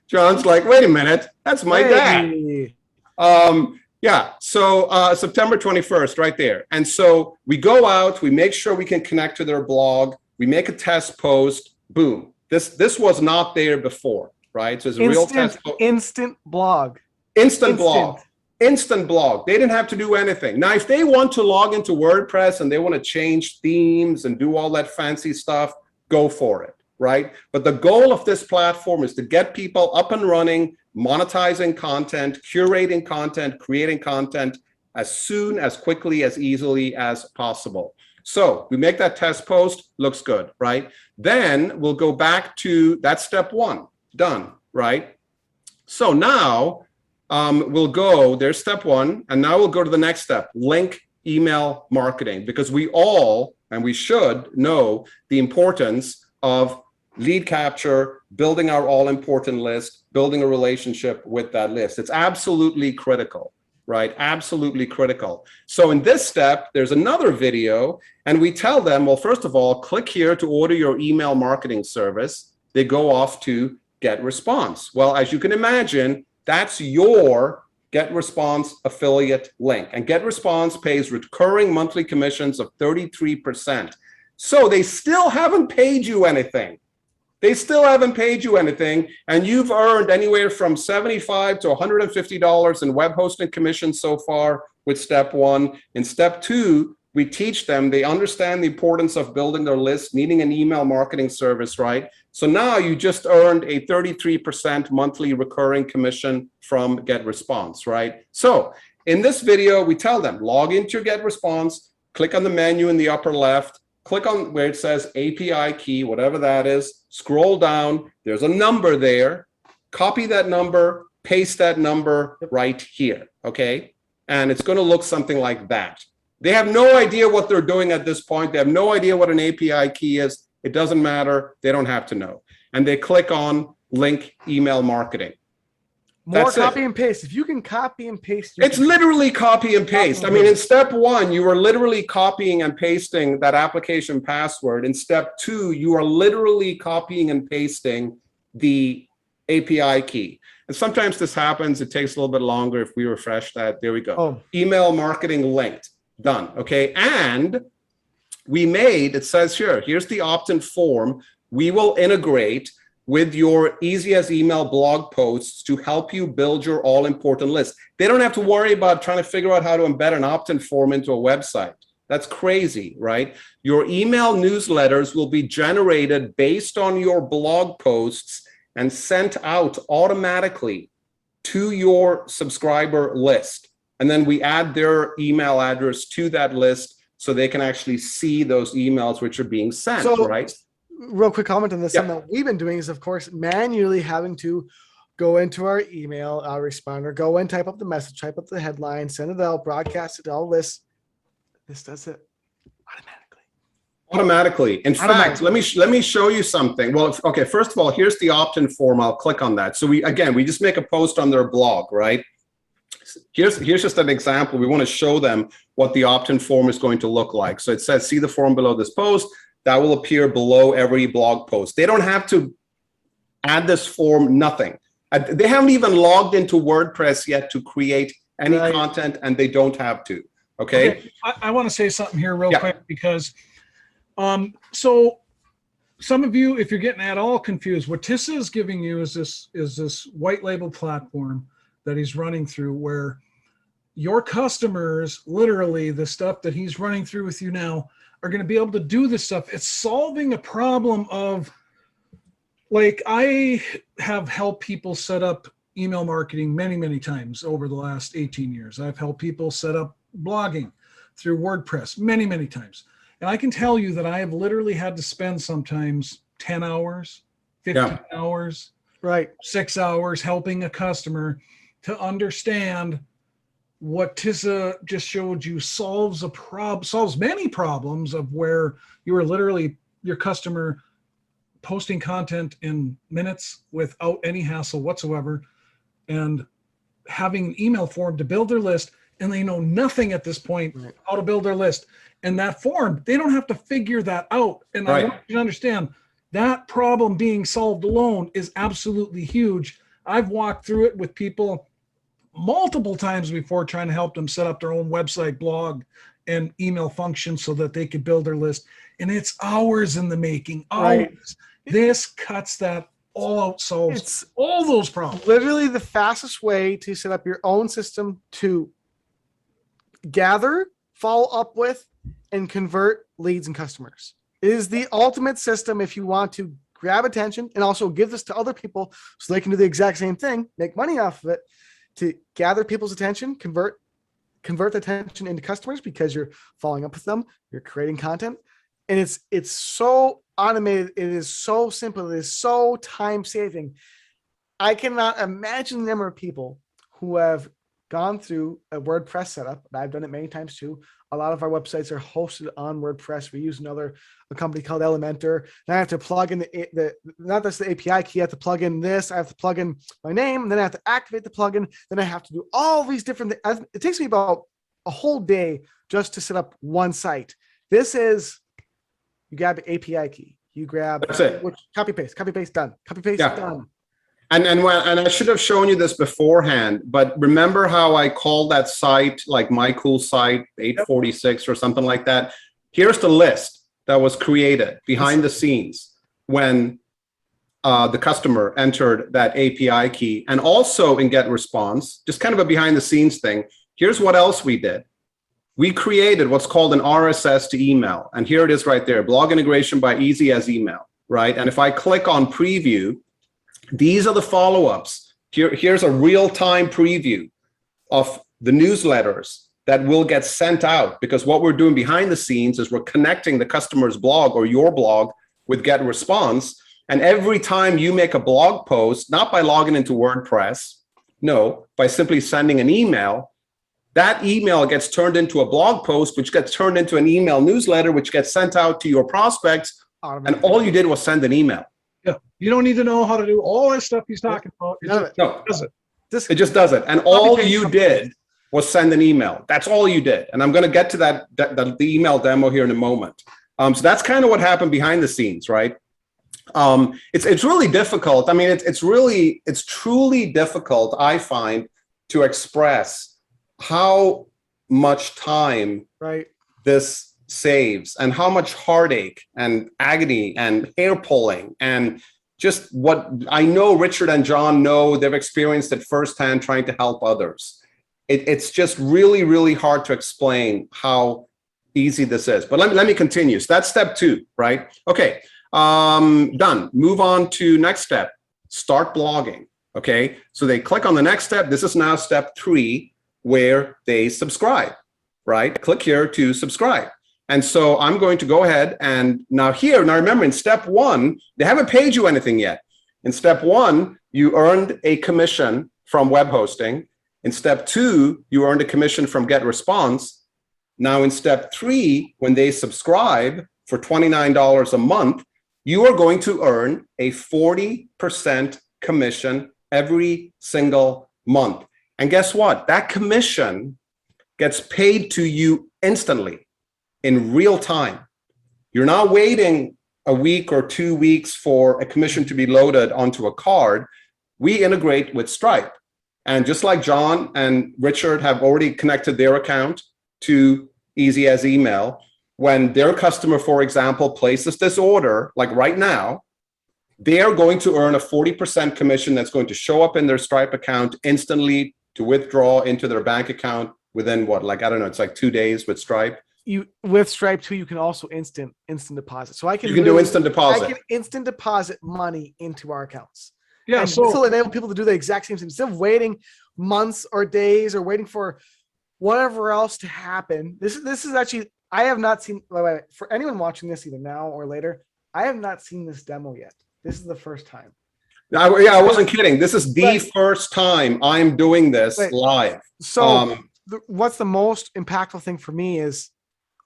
John's like, wait a minute, that's my dad. Yeah, so September 21st, right there. And so we go out, we make sure we can connect to their blog, we make a test post, boom. This was not there before, right? So it's a real test post. Instant blog. Instant blog. They didn't have to do anything. Now, if they want to log into WordPress and they want to change themes and do all that fancy stuff, go for it, right? But the goal of this platform is to get people up and running, monetizing content, curating content, creating content as soon, as quickly, as easily as possible. So we make that test post, looks good, right? Then we'll go back to that step one, done, right? So now, we'll go, there's step one, and now we'll go to the next step, link email marketing, because we all, and we should know the importance of lead capture, building our all-important list, building a relationship with that list. It's absolutely critical, right? Absolutely critical. So in this step, there's another video, and we tell them, well, first of all, click here to order your email marketing service. They go off to Get Response. Well, as you can imagine, that's your Get Response affiliate link. And Get Response pays recurring monthly commissions of 33%. So they still haven't paid you anything. They still haven't paid you anything. And you've earned anywhere from $75 to $150 in web hosting commissions so far with step one. In step two, we teach them, they understand the importance of building their list, needing an email marketing service, right? So now you just earned a 33% monthly recurring commission from Get Response, right? So in this video, we tell them, log into your Get Response, click on the menu in the upper left, click on where it says API key, whatever that is, scroll down, there's a number there, copy that number, paste that number right here, okay? And it's gonna look something like that. They have no idea what they're doing at this point. They have no idea what an API key is. It doesn't matter. They don't have to know. And they click on link email marketing. More copy and paste. If you can copy and paste. It's literally copy and paste. I mean, in step one, you are literally copying and pasting that application password. In step two, you are literally copying and pasting the API key. And sometimes this happens. It takes a little bit longer. If we refresh that, there we go. Oh. Email marketing linked. Done, okay? And we made, it says here, here's the opt-in form. We will integrate with your easy as email blog posts to help you build your all-important list. They don't have to worry about trying to figure out how to embed an opt-in form into a website. That's crazy, right? Your email newsletters will be generated based on your blog posts and sent out automatically to your subscriber list. And then we add their email address to that list so they can actually see those emails which are being sent, right? Real quick comment on this. Yeah. Something that we've been doing is, of course, manually having to go into our email responder, go and type up the message, type up the headline, send it out, broadcast it to all this. This does it Automatically. In fact, let me show you something. Well, okay, first of all, here's the opt-in form. I'll click on that. So we just make a post on their blog, right? Here's just an example. We want to show them what the opt-in form is going to look like. So it says, see the form below this post. That will appear below every blog post. They don't have to add this form, nothing. They haven't even logged into WordPress yet to create any content, and they don't have to. Okay. I want to say something here real quick, because so some of you, if you're getting at all confused, what Tissa is giving you is this white label platform that he's running through, where your customers, literally the stuff that he's running through with you now, are going to be able to do this stuff. It's solving a problem of, like, I have helped people set up email marketing many, many times over the last 18 years. I've helped people set up blogging through WordPress many, many times. And I can tell you that I have literally had to spend sometimes 10 hours, 15 hours, 6 hours helping a customer to understand what Tissa just showed you solves many problems of where you are literally your customer posting content in minutes without any hassle whatsoever, and having an email form to build their list, and they know nothing at this point how to build their list. And that form, they don't have to figure that out. And I want you to understand that problem being solved alone is absolutely huge. I've walked through it with people multiple times before, trying to help them set up their own website, blog, and email function so that they could build their list. And it's hours in the making, hours. This cuts that all out, solves all those problems. Literally the fastest way to set up your own system to gather, follow up with, and convert leads and customers. It is the ultimate system if you want to grab attention and also give this to other people so they can do the exact same thing, make money off of it, to gather people's attention, convert the attention into customers because you're following up with them, you're creating content. And it's so automated. It is so simple. It is so time saving. I cannot imagine the number of people who have gone through a WordPress setup. I've done it many times too. A lot of our websites are hosted on WordPress. We use a company called Elementor. Then I have to plug in the not just the API key. I have to plug in this. I have to plug in my name. Then I have to activate the plugin. Then I have to do all these different things. It takes me about a whole day just to set up one site. This is, you grab the API key. You grab, that's it. Copy paste, done. Copy paste, done. And I should have shown you this beforehand, but remember how I called that site like My Cool Site 846 or something like that? Here's the list that was created behind the scenes when the customer entered that API key, and also in GetResponse, just kind of a behind the scenes thing. Here's what else we did. We created what's called an RSS to email. And here it is right there, blog integration by Easy as Email, right? And if I click on preview, these are the follow-ups. Here's a real-time preview of the newsletters that will get sent out, because what we're doing behind the scenes is we're connecting the customer's blog or your blog with GetResponse. And every time you make a blog post, not by logging into WordPress, no, by simply sending an email, that email gets turned into a blog post, which gets turned into an email newsletter, which gets sent out to your prospects. And all you did was send an email. Yeah, you don't need to know how to do all this stuff he's talking about. It it just does it. And all you did was send an email. That's all you did. And I'm going to get to the email demo here in a moment. So that's kind of what happened behind the scenes, right? It's really difficult. I mean, it's truly difficult, I find, to express how much time this saves and how much heartache and agony and hair pulling, and just what I know Richard and John know, they've experienced it firsthand trying to help others. It's just really, really hard to explain how easy this is. But let me continue. So that's step 2, right? Okay, done. Move on to next step, start blogging. Okay, so they click on the next step. This is now step 3, where they subscribe, right? Click here to subscribe. And so I'm going to go ahead and now remember in step 1, they haven't paid you anything yet. In step 1, you earned a commission from web hosting. In step 2, you earned a commission from GetResponse. Now in step 3, when they subscribe for $29 a month, you are going to earn a 40% commission every single month. And guess what? That commission gets paid to you instantly in real time. You're not waiting a week or 2 weeks for a commission to be loaded onto a card. We integrate with Stripe. And just like John and Richard have already connected their account to Easy as Email, when their customer, for example, places this order, like right now, they are going to earn a 40% commission that's going to show up in their Stripe account instantly to withdraw into their bank account within what, like, I don't know, it's like 2 days with Stripe. With Stripe too, you can also instant deposit. So you can do instant deposit. I can instant deposit money into our accounts. Yeah, and so this will enable people to do the exact same thing instead of waiting months or days or waiting for whatever else to happen. This is actually, I have not seen, for anyone watching this either now or later, I have not seen this demo yet. This is the first time. I wasn't kidding. This is the first time I'm doing this live. So what's the most impactful thing for me is,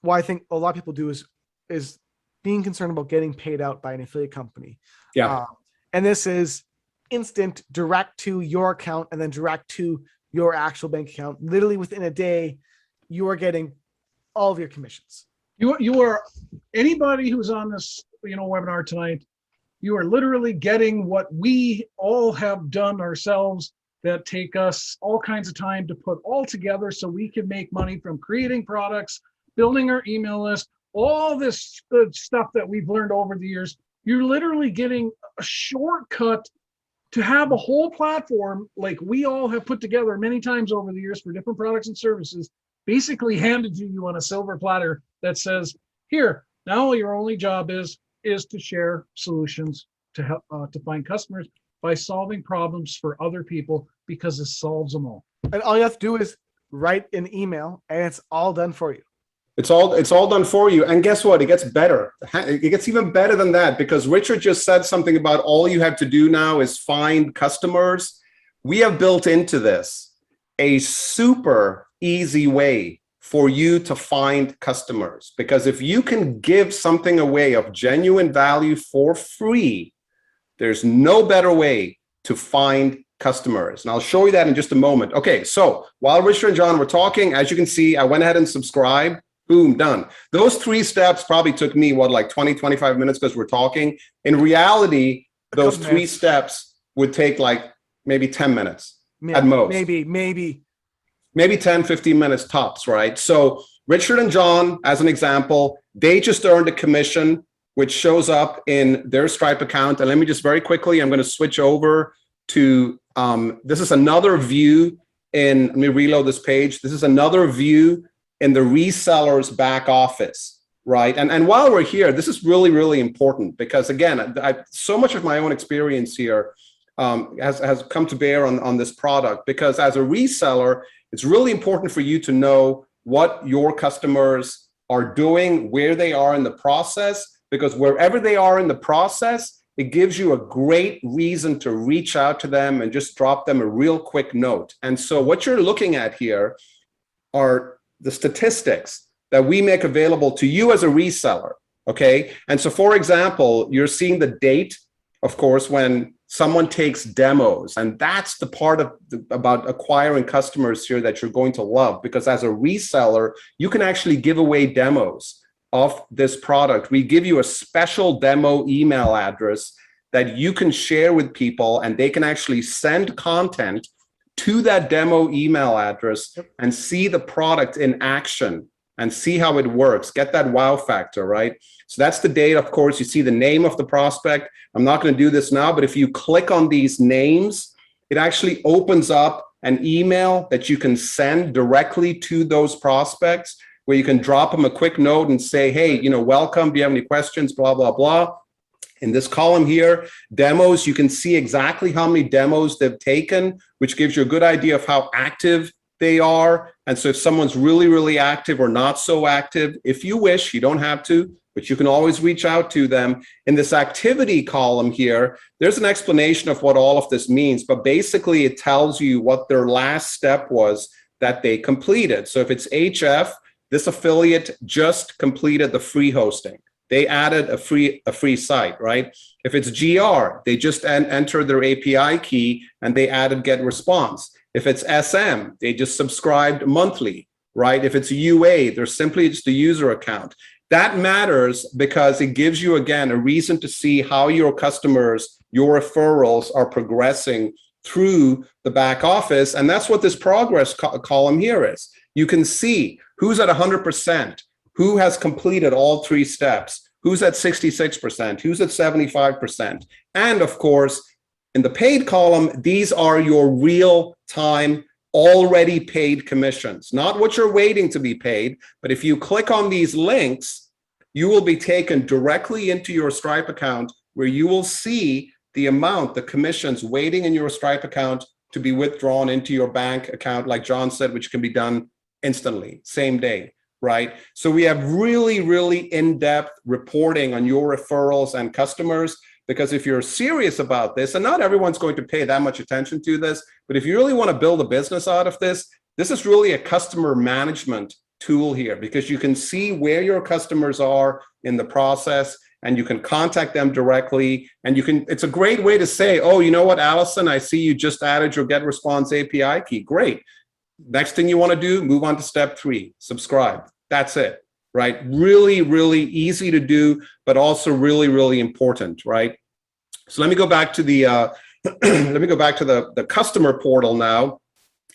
what I think a lot of people do is being concerned about getting paid out by an affiliate company. Yeah. And this is instant, direct to your account and then direct to your actual bank account. Literally within a day, you are getting all of your commissions. You are, anybody who's on this webinar tonight, you are literally getting what we all have done ourselves that take us all kinds of time to put all together so we can make money from creating products, building our email list, all this stuff that we've learned over the years. You're literally getting a shortcut to have a whole platform like we all have put together many times over the years for different products and services, basically handed to you on a silver platter that says, here, now your only job is to share solutions to help to find customers by solving problems for other people, because it solves them all. And all you have to do is write an email and it's all done for you. It's all done for you. And guess what? It gets better. It gets even better than that, because Richard just said something about all you have to do now is find customers. We have built into this a super easy way for you to find customers, because if you can give something away of genuine value for free, there's no better way to find customers. And I'll show you that in just a moment. Okay, so while Richard and John were talking, as you can see, I went ahead and subscribed. Boom, done. Those 3 steps probably took me, like 20, 25 minutes because we're talking. In reality, those 3 steps would take like maybe 10 minutes at most. Maybe 10, 15 minutes tops, right? So Richard and John, as an example, they just earned a commission, which shows up in their Stripe account. And let me just very quickly, I'm going to switch over to, this is another view let me reload this page. This is another view in the resellers back office, right? And while we're here, this is really, really important, because again, so much of my own experience here has come to bear on this product, because as a reseller, it's really important for you to know what your customers are doing, where they are in the process, because wherever they are in the process, it gives you a great reason to reach out to them and just drop them a real quick note. And so what you're looking at here are the statistics that we make available to you as a reseller, okay? And so, for example, you're seeing the date, of course, when someone takes demos, and that's the part about acquiring customers here that you're going to love, because as a reseller, you can actually give away demos of this product. We give you a special demo email address that you can share with people, and they can actually send content to that demo email address and see the product in action and see how it works, get that wow factor, right? So that's the date. Of course, you see the name of the prospect. I'm not going to do this now, but if you click on these names, it actually opens up an email that you can send directly to those prospects. where you can drop them a quick note and say, hey, welcome, do you have any questions, blah, blah, blah. In this column here, demos, you can see exactly how many demos they've taken, which gives you a good idea of how active they are. And so if someone's really, really active or not so active, if you wish, you don't have to, but you can always reach out to them. In this activity column here, there's an explanation of what all of this means, but basically it tells you what their last step was that they completed. So if it's HF, this affiliate just completed the free hosting. They added a free site, right? If it's GR, they just entered their API key and they added get response. If it's SM, they just subscribed monthly, right? If it's UA, they're simply just a user account. That matters because it gives you, again, a reason to see how your customers, your referrals are progressing through the back office. And that's what this progress column here is. You can see who's at 100%, who has completed all 3 steps, who's at 66%, who's at 75%. And of course, in the paid column, these are your real-time, already paid commissions, not what you're waiting to be paid. But if you click on these links, you will be taken directly into your Stripe account where you will see the amount, the commissions waiting in your Stripe account to be withdrawn into your bank account, like John said, which can be done instantly, same day, right? So we have really, really in-depth reporting on your referrals and customers. Because if you're serious about this, and not everyone's going to pay that much attention to this, but if you really want to build a business out of this, this is really a customer management tool here, because you can see where your customers are in the process and you can contact them directly. And it's a great way to say, oh, you know what, Allison, I see you just added your get response API key. Great. Next thing you want to do, move on to step 3, subscribe. That's it. Right? Really, really easy to do, but also really, really important, right? So let me go back to the the customer portal now,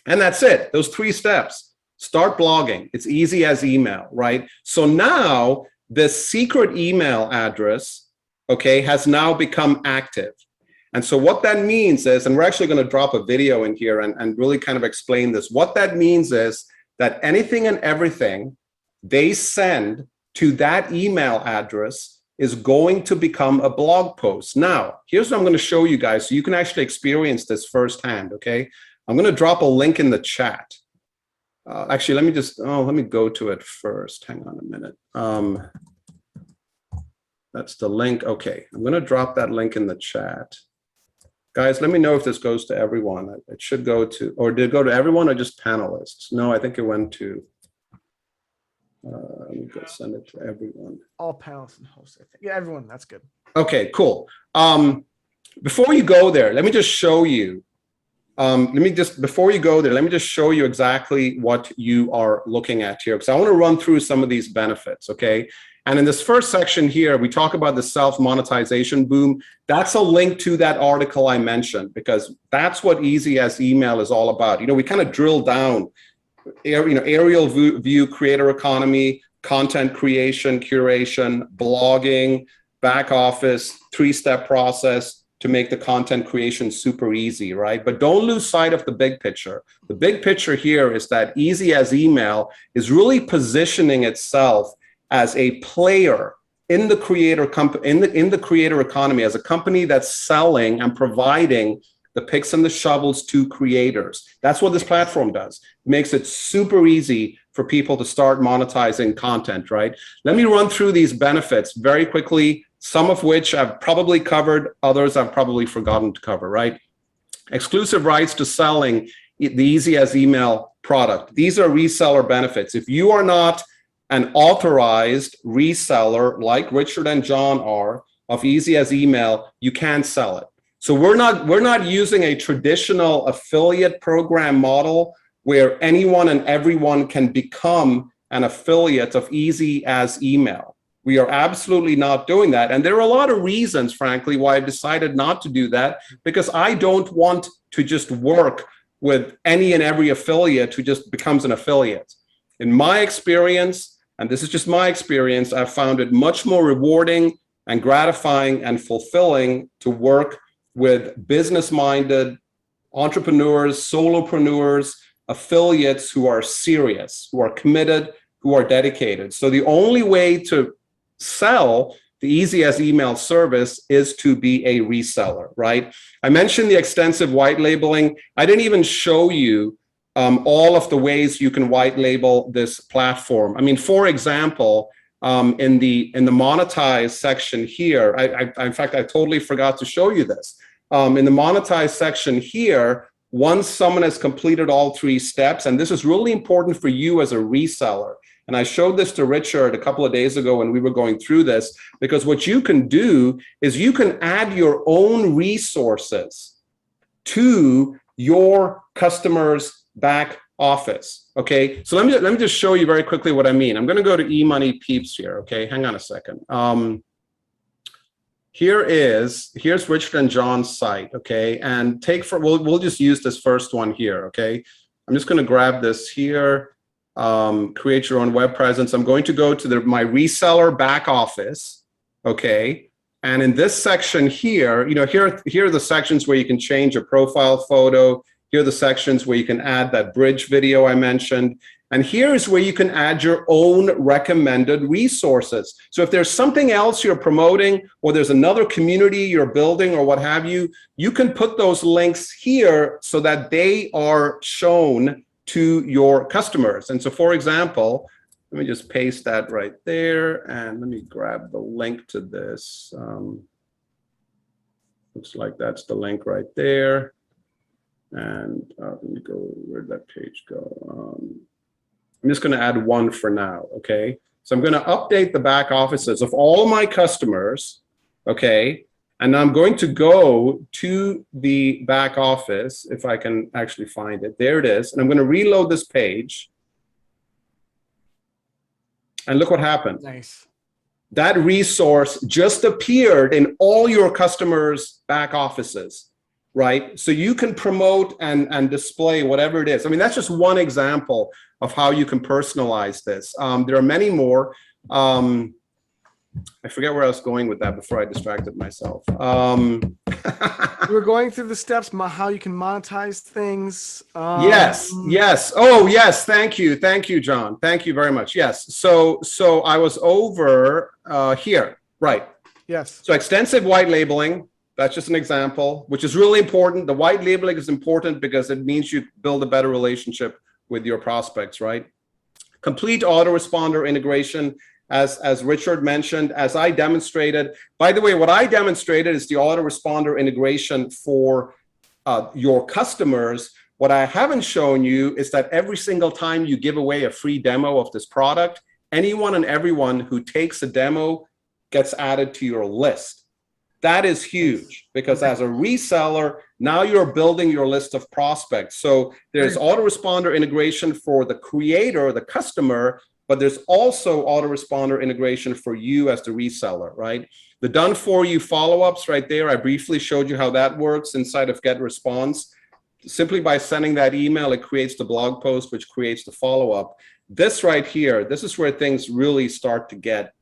and that's it. Those 3 steps. Start blogging. It's easy as email, right? So now the secret email address, okay, has now become active. And so what that means is, and we're actually going to drop a video in here and really kind of explain this. What that means is that anything and everything they send to that email address is going to become a blog post. Now, here's what I'm going to show you guys so you can actually experience this firsthand, okay? I'm going to drop a link in the chat. Actually, let me go to it first. Hang on a minute. That's the link. Okay, I'm going to drop that link in the chat. Guys, let me know if this goes to everyone. It should go to, or did it go to everyone or just panelists? No, I think it went to, let me go send it to everyone. All panelists and hosts, I think. Yeah, everyone, that's good. Okay, cool. Before you go there, let me just show you, before you go there, let me just show you exactly what you are looking at here, because I want to run through some of these benefits, okay? And in this first section here, we talk about the self-monetization boom. That's a link to that article I mentioned, because that's what Easy as Email is all about. You know, we kind of drill down, aerial view, creator economy, content creation, curation, blogging, back office, 3-step process to make the content creation super easy, right? But don't lose sight of the big picture. The big picture here is that Easy as Email is really positioning itself as a player in the creator in the creator economy, as a company that's selling and providing the picks and the shovels to creators. That's what this platform does. It makes it super easy for people to start monetizing content, right? Let me run through these benefits very quickly, some of which I've probably covered, others I've probably forgotten to cover, right? Exclusive rights to selling the Easy as Email product. These are reseller benefits. If you are not an authorized reseller like Richard and John are of Easy as Email, you can't sell it. So we're not using a traditional affiliate program model where anyone and everyone can become an affiliate of Easy as Email. We are absolutely not doing that. And there are a lot of reasons, frankly, why I decided not to do that, because I don't want to just work with any and every affiliate who just becomes an affiliate. In my experience, and this is just my experience, I've found it much more rewarding and gratifying and fulfilling to work with business-minded entrepreneurs, solopreneurs, affiliates who are serious, who are committed, who are dedicated. So the only way to sell the Easy as Email service is to be a reseller, right? I mentioned the extensive white labeling. I didn't even show you all of the ways you can white label this platform. I mean, for example, in the monetize section here, in fact, I totally forgot to show you this. In the monetize section here, once someone has completed all 3 steps, and this is really important for you as a reseller, and I showed this to Richard a couple of days ago when we were going through this, because what you can do is you can add your own resources to your customer's back office. Okay, so let me just show you very quickly what I mean. I'm going to go to eMoney Peeps here. Okay, hang on a second. Here's Richard and John's site. Okay, and we'll just use this first one here. Okay, I'm just going to grab this here. Create your own web presence. I'm going to go to my reseller back office. Okay, and in this section here, here are the sections where you can change a profile photo. Here are the sections where you can add that bridge video I mentioned. And here's where you can add your own recommended resources. So if there's something else you're promoting, or there's another community you're building or what have you, you can put those links here so that they are shown to your customers. And so, for example, let me just paste that right there, and let me grab the link to this. Looks like that's the link right there. And let me go, where'd that page go? I'm just going to add one for now, okay? So I'm going to update the back offices of all my customers, okay? And I'm going to go to the back office, if I can actually find it. There it is. And I'm going to reload this page. And look what happened. Nice. That resource just appeared in all your customers' back offices, right? So you can promote and display whatever it is. I mean, that's just one example of how you can personalize this. There are many more. I forget where I was going with that before I distracted myself. We were going through the steps, how you can monetize things. Yes. Oh, yes. Thank you, John. Thank you very much. Yes. So I was over here, right? Yes. So extensive white labeling. That's just an example, which is really important. The white labeling is important because it means you build a better relationship with your prospects, right? Complete autoresponder integration. As Richard mentioned, as I demonstrated. By the way, what I demonstrated is the autoresponder integration for your customers. What I haven't shown you is that every single time you give away a free demo of this product, anyone and everyone who takes a demo gets added to your list. That is huge, because as a reseller, now you're building your list of prospects. So there's autoresponder integration for the creator, the customer, but there's also autoresponder integration for you as the reseller, right? The done for you follow-ups right there, I briefly showed you how that works inside of Get Response. Simply by sending that email, it creates the blog post, which creates the follow-up. This right here, this is where things really start to get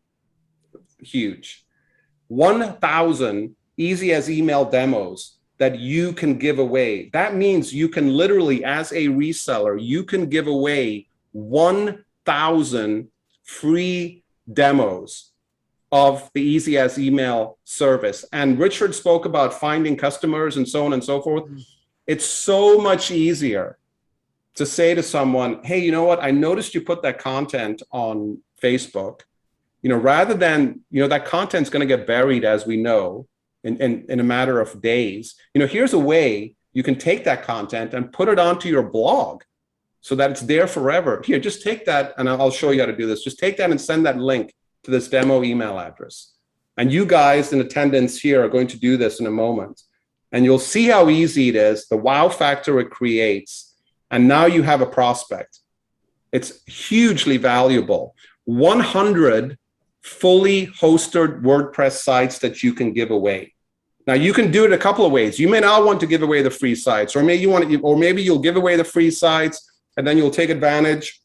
huge. 1,000 easy as email demos that you can give away. That means you can literally, as a reseller, you can give away 1,000 free demos of the easy as email service. And Richard spoke about finding customers and so on and so forth. It's so much easier to say to someone, hey, you know what? I noticed you put that content on Facebook. Rather than, that content's going to get buried, as we know, in a matter of days. Here's a way you can take that content and put it onto your blog so that it's there forever. Here, just take that, and I'll show you how to do this. Just take that and send that link to this demo email address. And you guys in attendance here are going to do this in a moment. And you'll see how easy it is, the wow factor it creates. And now you have a prospect. It's hugely valuable. 100 fully hosted WordPress sites that you can give away. Now you can do it a couple of ways. You may not want to give away the free sites, or maybe you'll give away the free sites and then you'll take advantage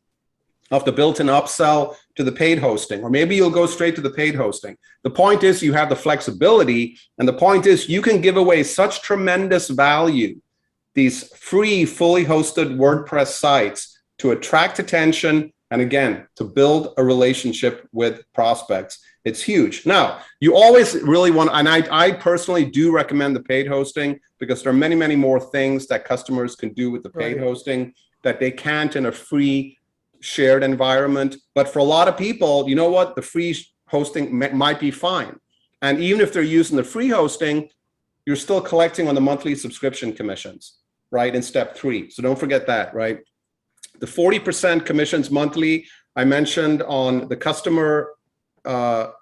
of the built-in upsell to the paid hosting, or maybe you'll go straight to the paid hosting. The point is you have the flexibility, and the point is you can give away such tremendous value, these free fully hosted WordPress sites, to attract attention and again, to build a relationship with prospects. It's huge. Now, you always really want, and I personally do recommend the paid hosting because there are many, many more things that customers can do with the paid hosting that they can't in a free shared environment. But for a lot of people, you know what? The free hosting might be fine. And even if they're using the free hosting, you're still collecting on the monthly subscription commissions, right? In step 3. So don't forget that, right? The 40% commissions monthly, I mentioned on the customer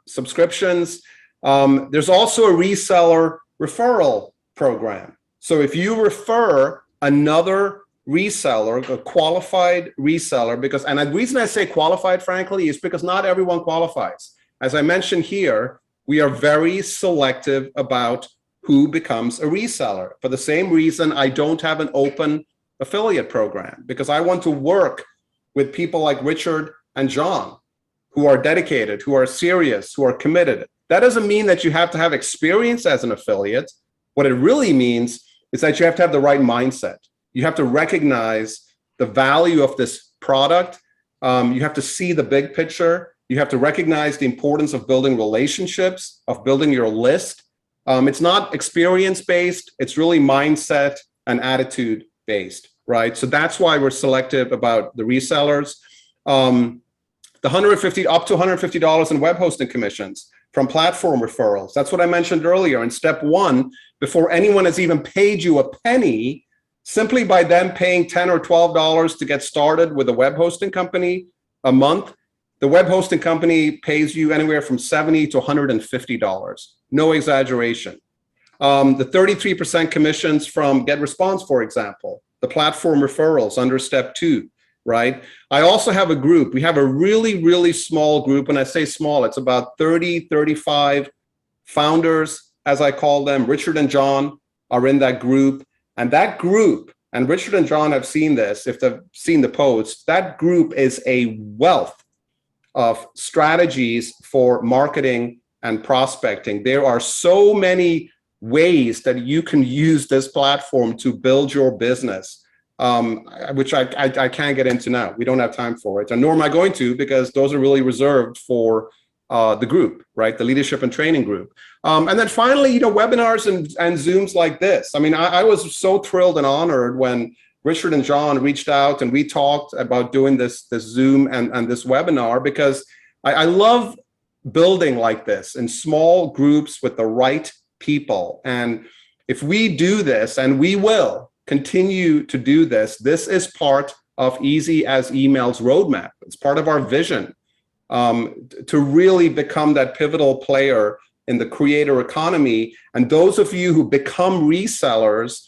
subscriptions. There's also a reseller referral program. So if you refer another reseller, a qualified reseller, because, and the reason I say qualified, frankly, is because not everyone qualifies. As I mentioned here, we are very selective about who becomes a reseller. For the same reason, I don't have an open affiliate program, because I want to work with people like Richard and Jon, who are dedicated, who are serious, who are committed. That doesn't mean that you have to have experience as an affiliate. What it really means is that you have to have the right mindset. You have to recognize the value of this product. You have to see the big picture. You have to recognize the importance of building relationships, of building your list. It's not experience-based, it's really mindset and attitude-based, right? So that's why we're selective about the resellers. The $150 up to $150 in web hosting commissions from platform referrals. That's what I mentioned earlier. In step 1, before anyone has even paid you a penny, simply by them paying $10 or $12 to get started with a web hosting company a month, the web hosting company pays you anywhere from $70 to $150. No exaggeration. The 33% commissions from GetResponse, for example, the platform referrals under step 2. Right? I also have a group. We have a really, really small group. When I say small, it's about 30, 35 founders, as I call them. Richard and Jon are in that group. And that group, and Richard and Jon have seen this, if they've seen the posts, that group is a wealth of strategies for marketing and prospecting. There are so many ways that you can use this platform to build your business. Which I can't get into now. We don't have time for it. And nor am I going to, because those are really reserved for the group, right? The leadership and training group. And then finally, you know, webinars and Zooms like this. I mean, I was so thrilled and honored when Richard and Jon reached out and we talked about doing this Zoom and this webinar, because I love building like this in small groups with the right people. And if we do this, and we will continue to do this, this is part of Easy as Email's roadmap. It's part of our vision to really become that pivotal player in the creator economy. And those of you who become resellers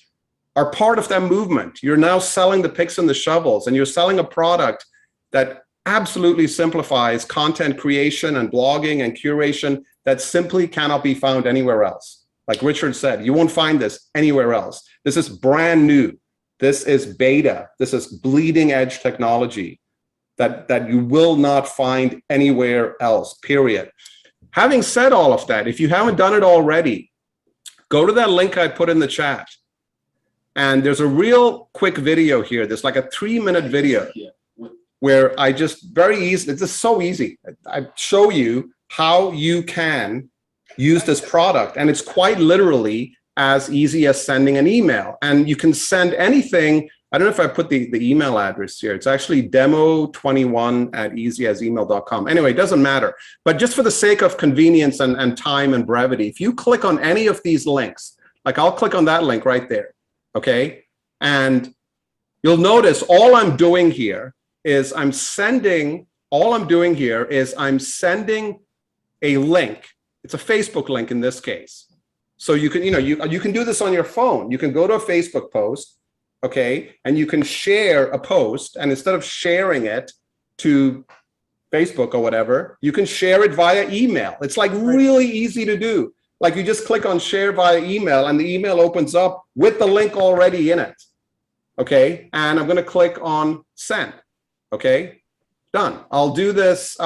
are part of that movement. You're now selling the picks and the shovels, and you're selling a product that absolutely simplifies content creation and blogging and curation that simply cannot be found anywhere else. Like Richard said, you won't find this anywhere else. This is brand new. This is beta. This is bleeding edge technology that you will not find anywhere else, period. Having said all of that, if you haven't done it already, go to that link I put in the chat. And there's a real quick video here. There's like a 3-minute video where I just very easy, it's just so easy. I show you how you can use this product. And it's quite literally as easy as sending an email. And you can send anything. I don't know if I put the email address here. It's actually demo21@easyasemail.com. Anyway, it doesn't matter. But just for the sake of convenience and time and brevity, if you click on any of these links, like I'll click on that link right there, okay? And you'll notice all I'm doing here is I'm sending a link. It's a Facebook link in this case. So you can, you can do this on your phone. You can go to a Facebook post, okay, and you can share a post, and instead of sharing it to Facebook or whatever, you can share it via email. It's like really easy to do. Like you just click on share via email, and the email opens up with the link already in it, okay? And I'm going to click on send, okay? Done. I'll do this.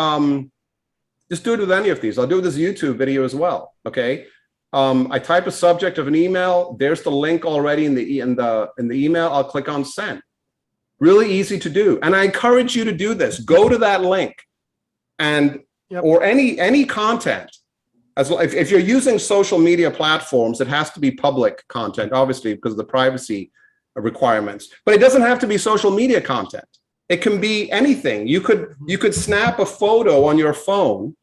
Just do it with any of these. I'll do this YouTube video as well, okay? I type a subject of an email. There's the link already in the email. I'll click on send. Really easy to do. And I encourage you to do this. Go to that link and or any content. As well, if you're using social media platforms, it has to be public content, obviously, because of the privacy requirements. But it doesn't have to be social media content. It can be anything. You could snap a photo on your phone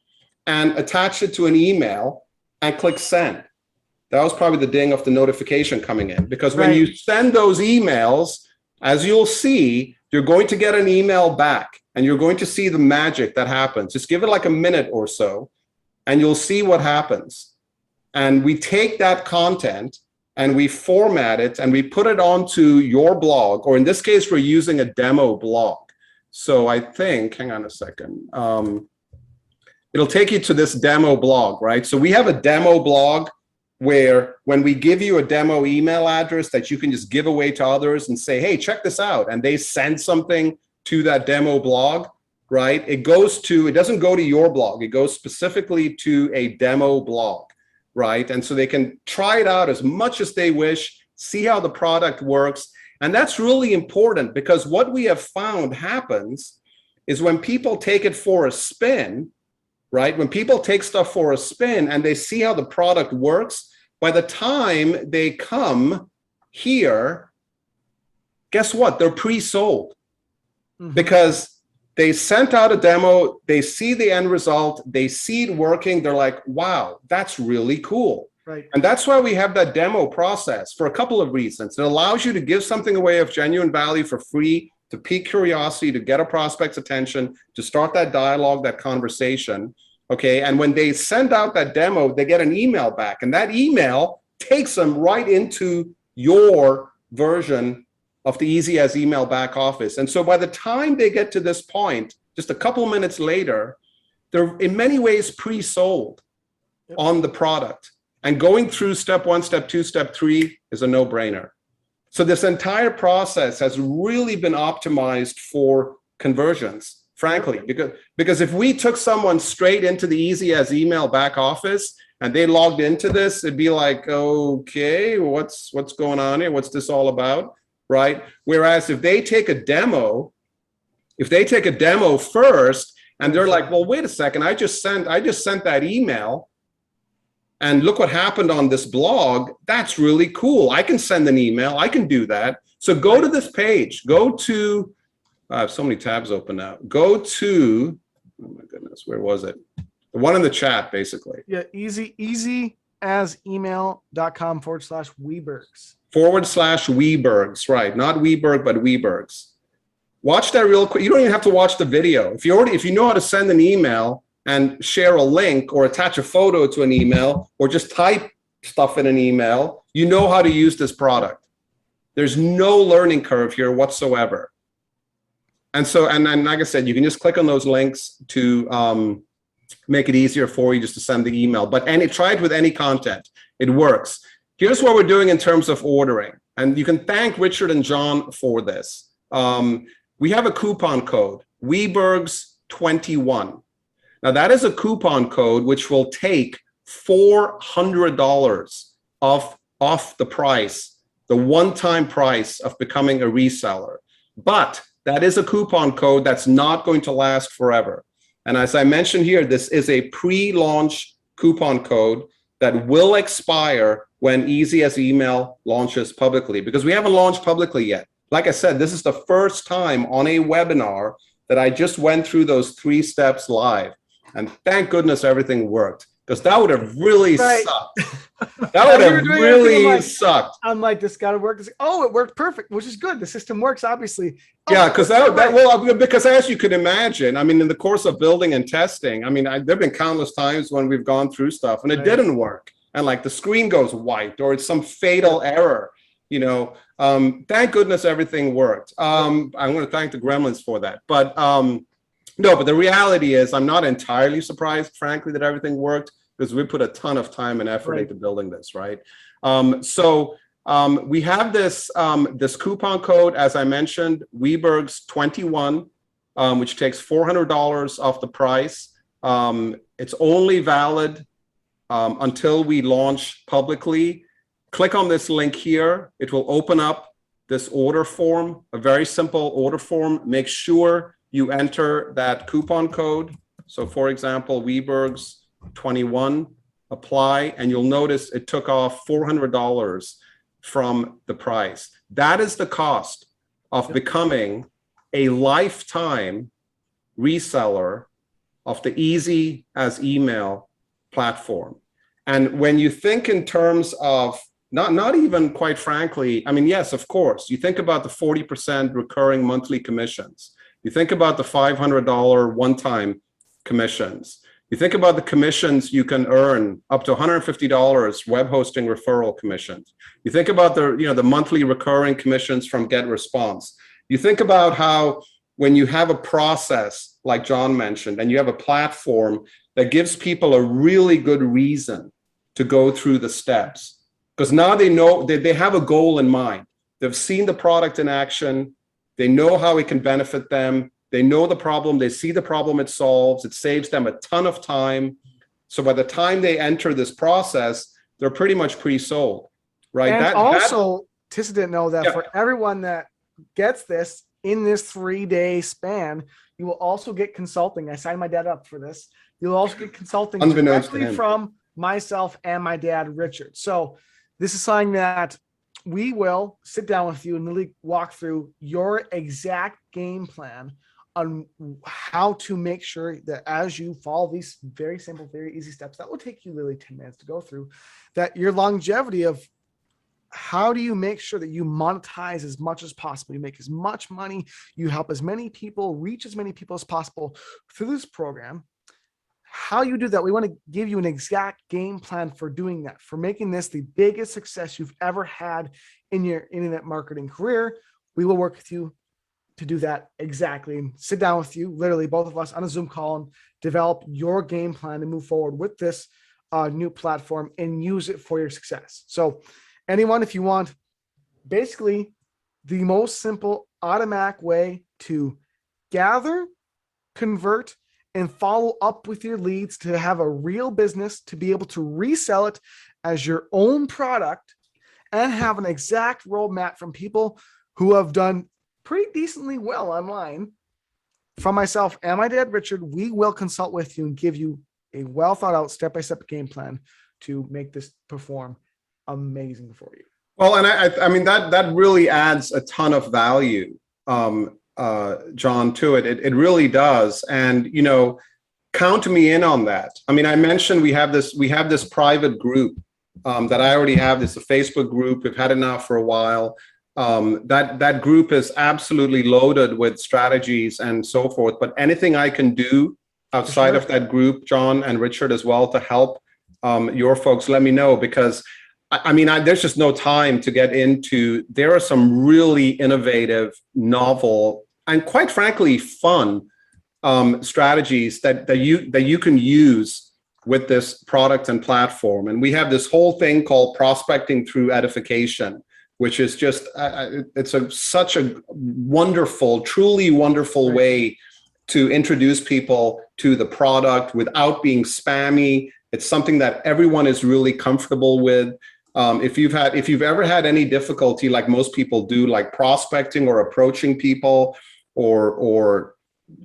and attach it to an email and click send. That was probably the ding of the notification coming in, because when you send those emails, as you'll see, you're going to get an email back and you're going to see the magic that happens. Just give it like a minute or so and you'll see what happens. And we take that content and we format it and we put it onto your blog, or in this case, we're using a demo blog. So I think, hang on a second. It'll take you to this demo blog, right? So we have a demo blog where when we give you a demo email address that you can just give away to others and say, hey, check this out. And they send something to that demo blog, right? It doesn't go to your blog. It goes specifically to a demo blog, right? And so they can try it out as much as they wish, see how the product works. And that's really important, because what we have found happens is when people take it for a spin, right? When people take stuff for a spin and they see how the product works, by the time they come here, guess what? They're pre-sold, because they sent out a demo, they see the end result, they see it working, they're like, wow, that's really cool. Right. And that's why we have that demo process, for a couple of reasons. It allows you to give something away of genuine value for free, to pique curiosity, to get a prospect's attention, to start that dialogue, that conversation, okay? And when they send out that demo, they get an email back, and that email takes them right into your version of the Easy as Email back office. And so by the time they get to this point, just a couple minutes later, they're in many ways pre-sold on the product. And going through step 1, step 2, step 3 is a no-brainer. So this entire process has really been optimized for conversions, frankly, because if we took someone straight into the Easy as Email back office and they logged into this, it'd be like, okay, what's going on here? What's this all about, right? Whereas if they take a demo first and they're like, well, wait a second, I just sent that email, and look what happened on this blog. That's really cool. I can send an email. I can do that. So go to this page. Go to, I have so many tabs open now. Go to, oh my goodness, where was it? The one in the chat, basically. Yeah, easyasemail.com/Webergs. /Webergs, right? Not Weberg, but Webergs. Watch that real quick. You don't even have to watch the video. If you know how to send an email and share a link or attach a photo to an email or just type stuff in an email, you know how to use this product. There's no learning curve here whatsoever. And so, and like I said, you can just click on those links to make it easier for you just to send the email. But try it with any content. It works. Here's what we're doing in terms of ordering. And you can thank Richard and John for this. We have a coupon code, Webergs21. Now that is a coupon code which will take $400 off the price, the one-time price of becoming a reseller. But that is a coupon code that's not going to last forever. And as I mentioned here, this is a pre-launch coupon code that will expire when Easy as Email launches publicly, because we haven't launched publicly yet. Like I said, this is the first time on a webinar that I just went through those 3 steps live. And thank goodness everything worked, because that would have really sucked. That would have really sucked. I'm like, this got to work. Oh, it worked perfect, which is good. The system works, obviously. Yeah, because because as you could imagine, I mean, in the course of building and testing, I mean, there've been countless times when we've gone through stuff and it didn't work, and like the screen goes white or it's some fatal error. You know, thank goodness everything worked. I'm going to thank the gremlins for that, but. No, but the reality is I'm not entirely surprised, frankly, that everything worked, because we put a ton of time and effort into building this, right? We have this coupon code, as I mentioned, Webergs21, which takes $400 off the price. It's only valid until we launch publicly. Click on this link here. It will open up this order form, a very simple order form. Make sure you enter that coupon code. So for example, Weberg's 21, apply, and you'll notice it took off $400 from the price. That is the cost of becoming a lifetime reseller of the easy as email platform. And when you think in terms of not even, quite frankly, I mean, yes, of course, you think about the 40% recurring monthly commissions. You think about the $500 one-time commissions. You think about the commissions you can earn up to $150 web hosting referral commissions. You think about the monthly recurring commissions from GetResponse. You think about how when you have a process like Jon mentioned, and you have a platform that gives people a really good reason to go through the steps, because now they know they have a goal in mind. They've seen the product in action. They know how it can benefit them. They know the problem. They see the problem it solves. It saves them a ton of time. So by the time they enter this process, they're pretty much pre-sold, right? And Tissa didn't know that Yeah. for everyone that gets this in this 3-day span, you will also get consulting. I signed my dad up for this. You'll also get consulting Unbeknownst to directly him. from myself and my dad, Richard. So this is something that we will sit down with you and really walk through your exact game plan on how to make sure that as you follow these very simple, very easy steps, that will take you literally 10 minutes to go through, that your longevity of how do you make sure that you monetize as much as possible, you make as much money, you help as many people, reach as many people as possible through this program. How you do that, we want to give you an exact game plan for doing that, for making this the biggest success you've ever had in your internet marketing career. We will work with you to do that exactly and sit down with you, literally both of us on a Zoom call, and develop your game plan to move forward with this new platform and use it for your success. So anyone, if you want basically the most simple automatic way to gather, convert, and follow up with your leads to have a real business, to be able to resell it as your own product and have an exact roadmap from people who have done pretty decently well online, from myself and my dad, Richard, we will consult with you and give you a well thought out step-by-step game plan to make this perform amazing for you. Well, and I mean, that really adds a ton of value, Jon, to it. It really does. And, you know, count me in on that. I mean, I mentioned we have this private group that I already have. This is a Facebook group. We've had it now for a while. That group is absolutely loaded with strategies and so forth. But anything I can do outside of that group, Jon and Richard as well, to help your folks, let me know, because I mean, there's just no time to get into. There are some really innovative, novel, and quite frankly, fun strategies that you can use with this product and platform. And we have this whole thing called prospecting through edification, which is just such a wonderful, truly wonderful way to introduce people to the product without being spammy. It's something that everyone is really comfortable with. If you've ever had any difficulty, like most people do, like prospecting or approaching people or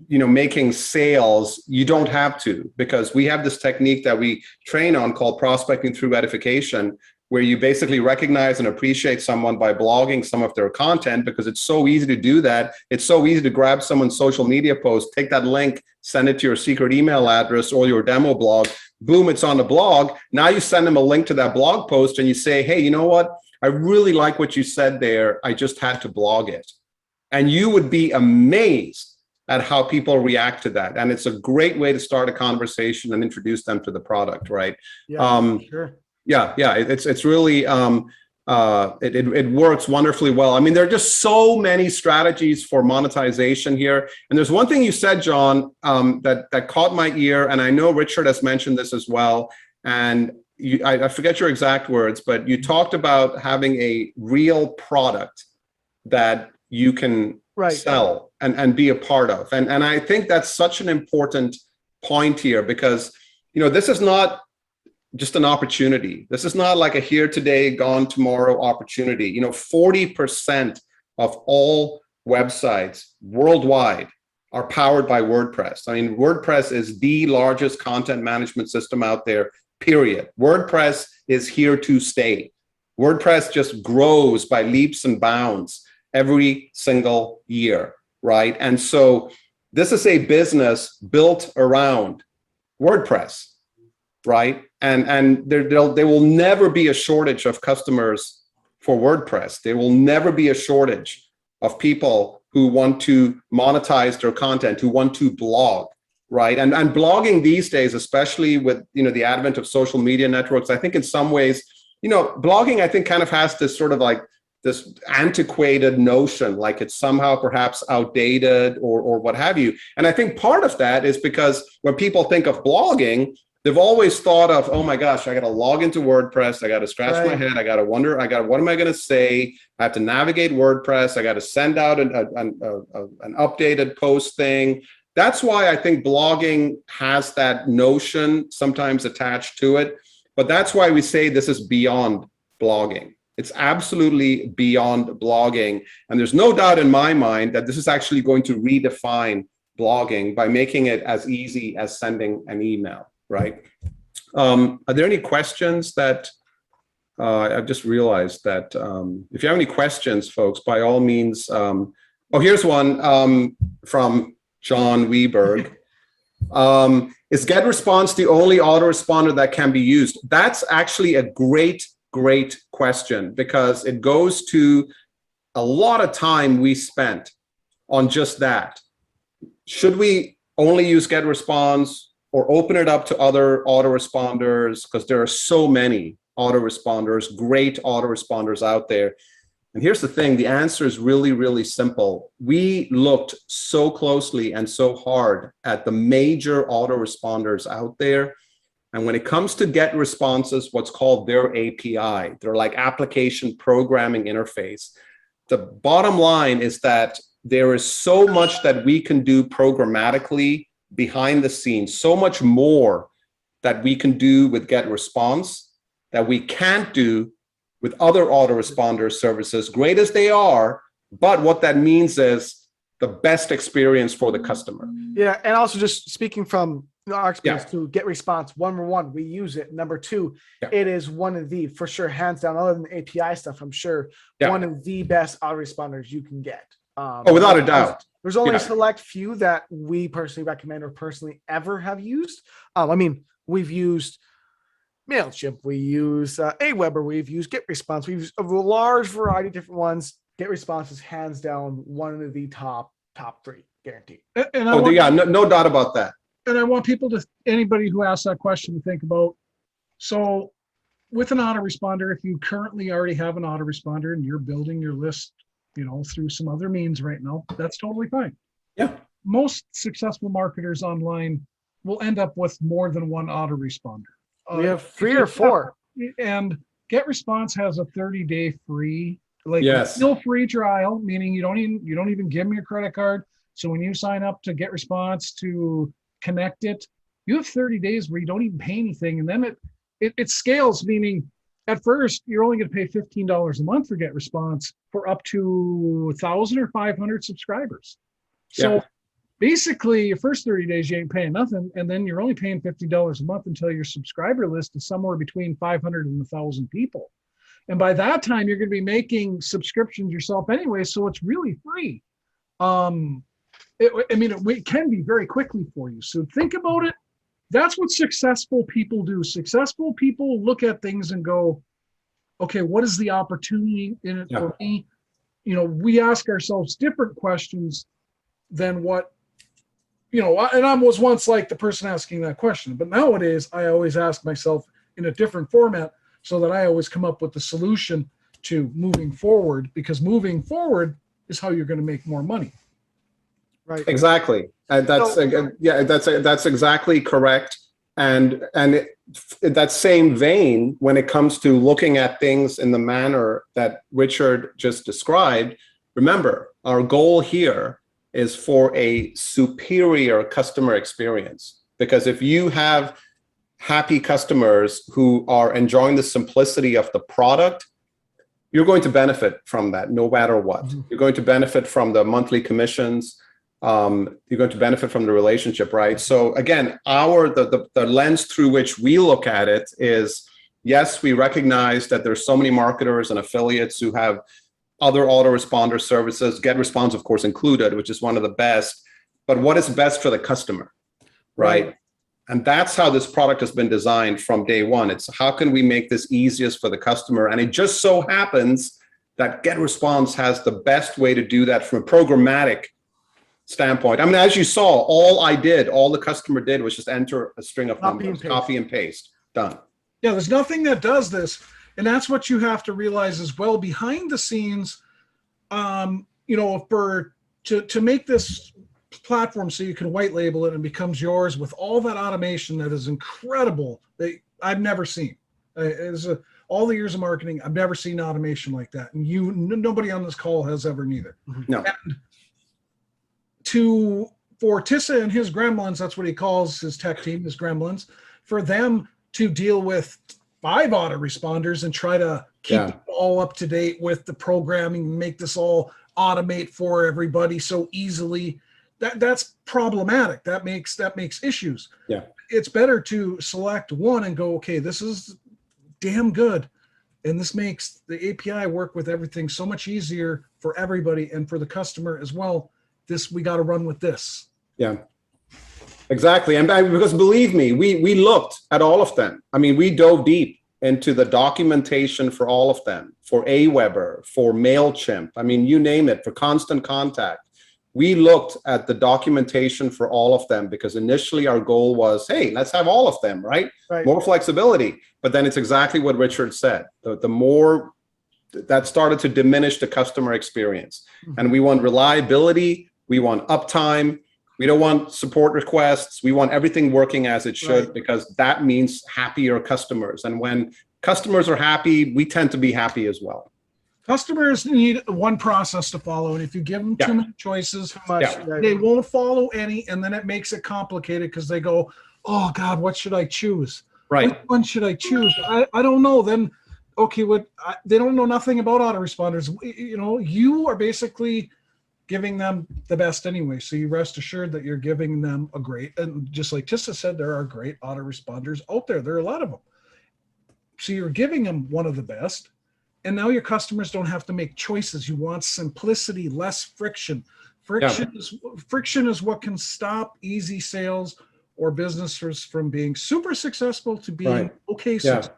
you know, making sales, you don't have to, because we have this technique that we train on called prospecting through edification, where you basically recognize and appreciate someone by blogging some of their content, because it's so easy to do that. It's so easy to grab someone's social media post, take that link, send it to your secret email address or your demo blog. Boom, it's on the blog. Now you send them a link to that blog post and you say, hey, you know what? I really like what you said there. I just had to blog it. And you would be amazed at how people react to that. And it's a great way to start a conversation and introduce them to the product, right? Yeah, sure. Yeah, it's really, it works wonderfully well. I mean, there are just so many strategies for monetization here. And there's one thing you said, Jon, that caught my ear, and I know Richard has mentioned this as well. And I forget your exact words, but you talked about having a real product that you can sell and be a part of. And I think that's such an important point here, because, you know, this is not just an opportunity. This is not like a here today, gone tomorrow opportunity. You know, 40% of all websites worldwide are powered by WordPress. I mean, WordPress is the largest content management system out there, period. WordPress is here to stay. WordPress just grows by leaps and bounds every single year, right? And so this is a business built around WordPress, right? And there will never be a shortage of customers for WordPress. There will never be a shortage of people who want to monetize their content, who want to blog, right? And blogging these days, especially with the advent of social media networks, I think in some ways, blogging I think kind of has this sort of like this antiquated notion, like it's somehow perhaps outdated or what have you. And I think part of that is because when people think of blogging, they've always thought of, oh my gosh, I got to log into WordPress. I got to scratch my head. I got to wonder, what am I going to say? I have to navigate WordPress. I got to send out an updated post thing. That's why I think blogging has that notion sometimes attached to it. But that's why we say this is beyond blogging. It's absolutely beyond blogging. And there's no doubt in my mind that this is actually going to redefine blogging by making it as easy as sending an email, right? Are there any questions that I've just realized that if you have any questions, folks, by all means. Here's one from Jon Weberg. Is GetResponse the only autoresponder that can be used? That's actually a great question, because it goes to a lot of time we spent on just that. Should we only use GetResponse or open it up to other autoresponders? Because there are so many autoresponders, great autoresponders out there. And here's the thing, the answer is really, really simple. We looked so closely and so hard at the major autoresponders out there. And when it comes to GetResponse's, what's called their API, they're like application programming interface. The bottom line is that there is so much that we can do programmatically behind the scenes, so much more that we can do with GetResponse that we can't do with other autoresponder services, great as they are. But what that means is the best experience for the customer. Yeah, and also just speaking from our experience to GetResponse, number one, we use it. Number two, it is one of the, for sure, hands down, other than the API stuff, I'm sure, one of the best autoresponders you can get. Without a doubt. There's only a select few that we personally recommend or personally ever have used. I mean, we've used MailChimp, we use Aweber, we've used GetResponse, we've used a large variety of different ones. GetResponse is hands down one of the top three, guaranteed. And no doubt about that. And I want people to, anybody who asks that question, to think about, so with an autoresponder, if you currently already have an autoresponder and you're building your list, through some other means right now, that's totally fine. Yeah. Most successful marketers online will end up with more than one autoresponder. We have 3 or 4. And GetResponse has a 30-day free, still free trial, meaning you don't even give them your credit card. So when you sign up to GetResponse to connect it, you have 30 days where you don't even pay anything. And then it scales, meaning at first you're only going to pay $15 a month for GetResponse for up to 1,000 or 500 subscribers. So basically your first 30 days you ain't paying nothing, and then you're only paying $50 a month until your subscriber list is somewhere between 500 and 1,000 people. And by that time you're going to be making subscriptions yourself anyway, so it's really free. It can be very quickly for you. So think about it. That's what successful people do. Successful people look at things and go, okay, what is the opportunity in it for me? We ask ourselves different questions than what, and I was once like the person asking that question, but nowadays I always ask myself in a different format so that I always come up with the solution to moving forward, because moving forward is how you're going to make more money. Right. Exactly. That's exactly correct. And in that same vein, when it comes to looking at things in the manner that Richard just described, remember, our goal here is for a superior customer experience. Because if you have happy customers who are enjoying the simplicity of the product, you're going to benefit from that no matter what. Mhm. You're going to benefit from the monthly commissions. You're going to benefit from the relationship, right? So again, the lens through which we look at it is, yes, we recognize that there's so many marketers and affiliates who have other autoresponder services, GetResponse, of course, included, which is one of the best. But what is best for the customer, right? And that's how this product has been designed from day one. It's how can we make this easiest for the customer? And it just so happens that GetResponse has the best way to do that from a programmatic standpoint. I mean, as you saw, all the customer did was just enter a string of numbers, copy and paste, done. Yeah, there's nothing that does this. And that's what you have to realize as well behind the scenes, you know, to make this platform so you can white label it and it becomes yours with all that automation that is incredible that I've never seen. All the years of marketing, I've never seen automation like that. And nobody on this call has ever neither. No. And for Tissa and his gremlins, that's what he calls his tech team, his gremlins, for them to deal with 5 autoresponders and try to keep it all up to date with the programming, make this all automate for everybody so easily. That's problematic. That makes issues. Yeah. It's better to select one and go, okay, this is damn good. And this makes the API work with everything so much easier for everybody and for the customer as well. We got to run with this. Yeah, exactly. And because believe me, we looked at all of them. I mean, we dove deep into the documentation for all of them, for Aweber, for MailChimp. I mean, you name it, for Constant Contact. We looked at the documentation for all of them because initially our goal was, hey, let's have all of them, right? More flexibility. But then it's exactly what Richard said. The more that started to diminish the customer experience. And we want reliability. We want uptime. We don't want support requests. We want everything working as it should because that means happier customers. And when customers are happy, we tend to be happy as well. Customers need one process to follow. And if you give them too many choices, they won't follow any. And then it makes it complicated because they go, oh God, what should I choose? Right. Which one should I choose? I don't know. Then, okay, they don't know nothing about autoresponders. You know, you are basically giving them the best anyway. So you rest assured that you're giving them a great, and just like Tissa said, there are great autoresponders out there. There are a lot of them. So you're giving them one of the best. And now your customers don't have to make choices. You want simplicity, less friction. Friction is what can stop easy sales or businesses from being super successful to being okay successful.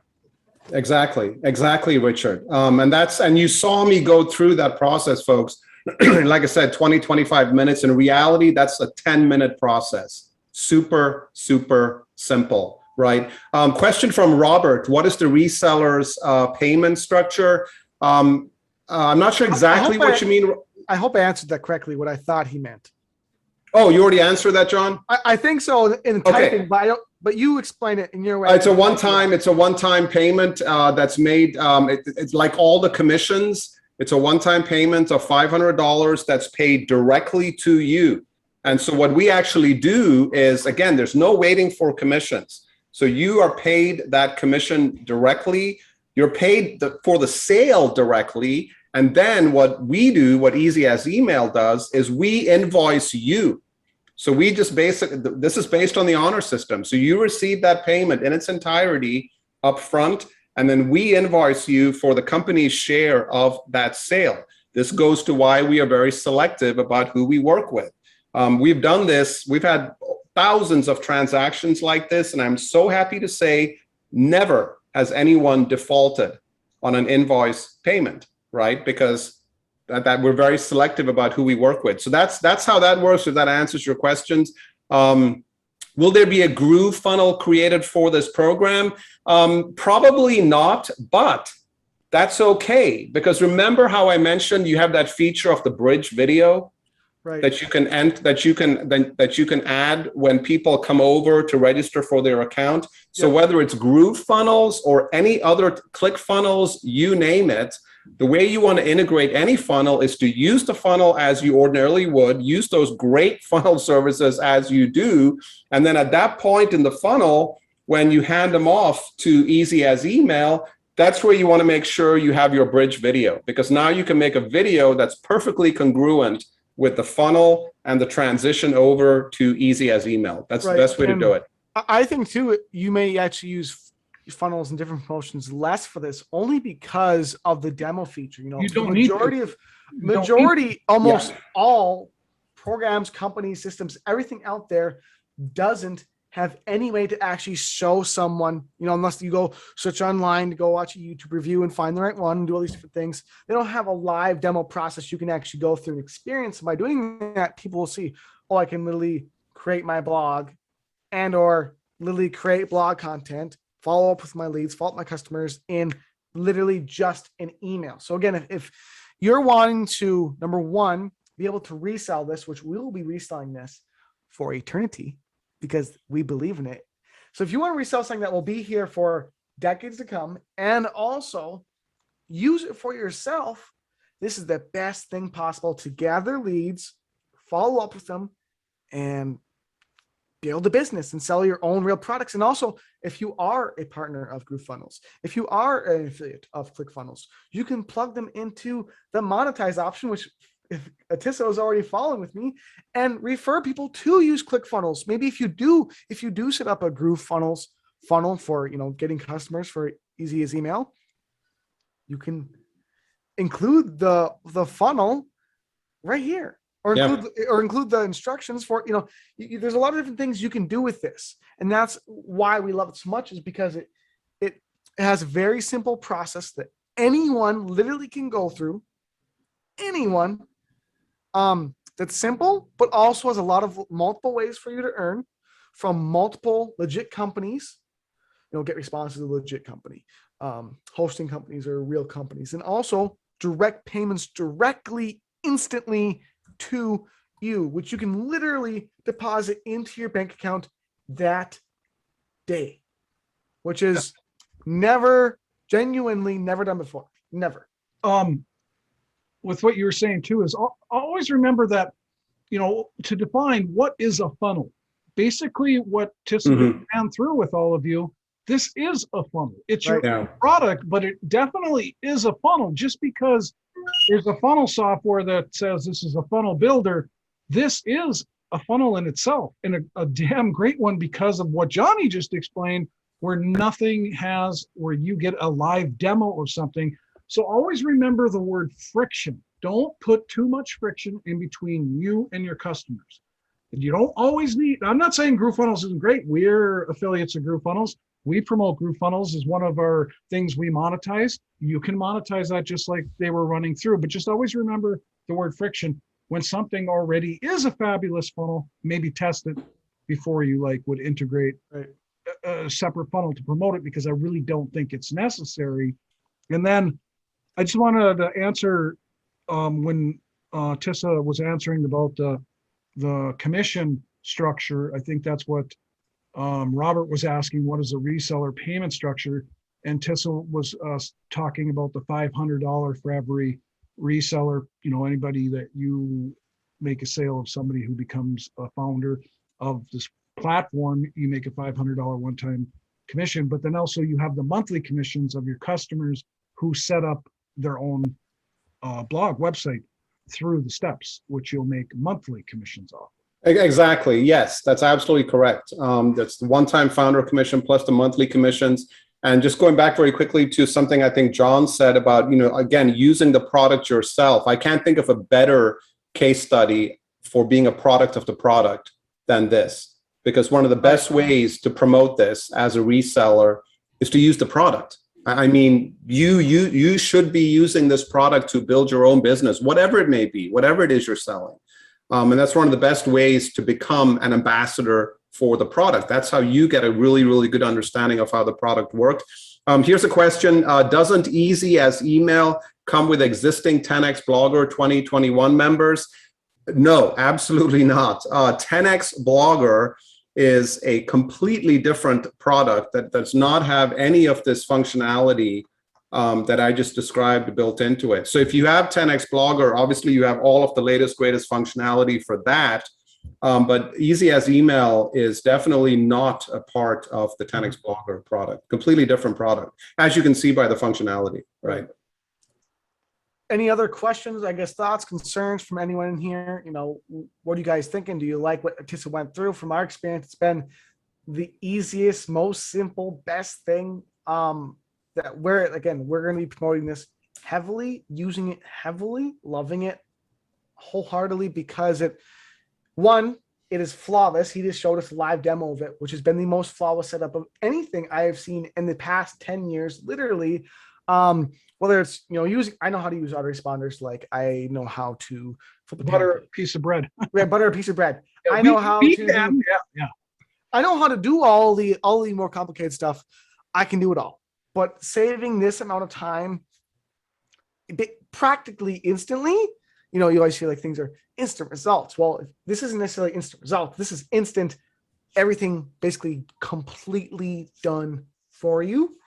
Exactly, Richard. And you saw me go through that process, folks. Like I said, 20, 25 minutes. In reality, that's a 10-minute process. Super, super simple, right? Question from Robert. What is the reseller's payment structure? I'm not sure exactly what you mean. I hope I answered that correctly, what I thought he meant. Oh, you already answered that, John? I think so in typing, but you explain it in your way. It's a one-time payment that's made. It's like all the commissions. It's a one-time payment of $500 that's paid directly to you. And so what we actually do is, again, there's no waiting for commissions. So you are paid that commission directly. You're paid for the sale directly. And then what we do, what Easy as Email does, is we invoice you. So we just this is based on the honor system. So you receive that payment in its entirety up front, and then we invoice you for the company's share of that sale. This goes to why we are very selective about who we work with. We've done this. We've had thousands of transactions like this, and I'm so happy to say never has anyone defaulted on an invoice payment, right? Because that we're very selective about who we work with. So that's how that works, if that answers your questions. Will there be a Groove funnel created for this program? Probably not, but that's okay. Because remember how I mentioned you have that feature of the bridge video that you can add when people come over to register for their account. So whether it's Groove funnels or any other click funnels, you name it, the way you want to integrate any funnel is to use the funnel as you ordinarily would, use those great funnel services as you do, and then at that point in the funnel, when you hand them off to Easy as Email, that's where you want to make sure you have your bridge video, because now you can make a video that's perfectly congruent with the funnel and the transition over to easy as email. That's the best way to do it. I think too, you may actually use funnels and different promotions less for this, only because of the demo feature. You know, You don't almost all programs, companies, systems, everything out there doesn't have any way to actually show someone, you know, unless you go search online to go watch a YouTube review and find the right one and do all these different things. They don't have a live demo process you can actually go through and experience. By doing that, people will see, oh, I can literally create my blog and or literally create blog content, follow up with my leads, follow up my customers in literally just an email. So again, if you're wanting to, number one, be able to resell this, which we will be reselling this for eternity because we believe in it. So if you want to resell something that will be here for decades to come and also use it for yourself, this is the best thing possible to gather leads, follow up with them, and build a business and sell your own real products. And also, if you are a partner of GrooveFunnels, if you are an affiliate of ClickFunnels, you can plug them into the monetize option, which if Tissa is already following with me, and refer people to use ClickFunnels. Maybe if you do set up a GrooveFunnels funnel for, you know, getting customers for easy as email, you can include the funnel right here. Or include the instructions for, you know, there's a lot of different things you can do with this. And that's why we love it so much, is because it has a very simple process that anyone literally can go through. Anyone, that's simple, but also has a lot of multiple ways for you to earn from multiple legit companies. You know, get responses to a legit company, hosting companies or real companies, and also direct payments directly, instantly to you, which you can literally deposit into your bank account that day, which is genuinely never done before. Never. With what you were saying too, is always remember that, you know, to define what is a funnel. Basically what Tissa ran through with all of you, this is a funnel. It's your product, but it definitely is a funnel. Just because there's a funnel software that says this is a funnel builder, this is a funnel in itself, and a damn great one, because of what Johnny just explained, where you get a live demo or something. So always remember the word friction. Don't put too much friction in between you and your customers. And you don't always need, I'm not saying GrooveFunnels isn't great. We're affiliates of GrooveFunnels. We promote GrooveFunnels as one of our things we monetize. You can monetize that just like they were running through, but just always remember the word friction. When something already is a fabulous funnel, maybe test it before you would integrate a separate funnel to promote it, because I really don't think it's necessary. And then I just wanted to answer when Tissa was answering about the commission structure. I think that's what Robert was asking, what is a reseller payment structure? And Tissa was talking about the $500 for every reseller. You know, anybody that you make a sale of, somebody who becomes a founder of this platform, you make a $500 one-time commission. But then also you have the monthly commissions of your customers who set up their own blog website through the steps, which you'll make monthly commissions off. Exactly. Yes, that's absolutely correct. That's the one-time founder commission plus the monthly commissions. And just going back very quickly to something I think John said about, you know, again, using the product yourself. I can't think of a better case study for being a product of the product than this, because one of the best ways to promote this as a reseller is to use the product. I mean, you should be using this product to build your own business, whatever it may be, whatever it is you're selling. And that's one of the best ways to become an ambassador for the product. That's how you get a really, really good understanding of how the product works. Here's a question. Doesn't easy as email come with existing 10X Blogger 2021 members? No, absolutely not. 10X Blogger is a completely different product that does not have any of this functionality that I just described built into it. So if you have 10X Blogger, obviously you have all of the latest, greatest functionality for that. But easy as email is definitely not a part of the 10x Blogger product. Completely different product, as you can see by the functionality, right? Any other questions, I guess, thoughts, concerns from anyone in here? You know, what are you guys thinking? Do you like what Tissa went through? From our experience, it's been the easiest, most simple, best thing that we're going to be promoting this heavily, using it heavily, loving it wholeheartedly, because it is flawless. He just showed us a live demo of it, which has been the most flawless setup of anything I have seen in the past 10 years, literally. Whether it's, I know how to use autoresponders, like I know how to flip a butter a piece of bread. butter a piece of bread. Yeah, I know how to yeah. I know how to do all the more complicated stuff. I can do it all. But saving this amount of time practically instantly, you always feel like things are instant results. Well, this isn't necessarily instant results. This is instant, everything basically completely done for you.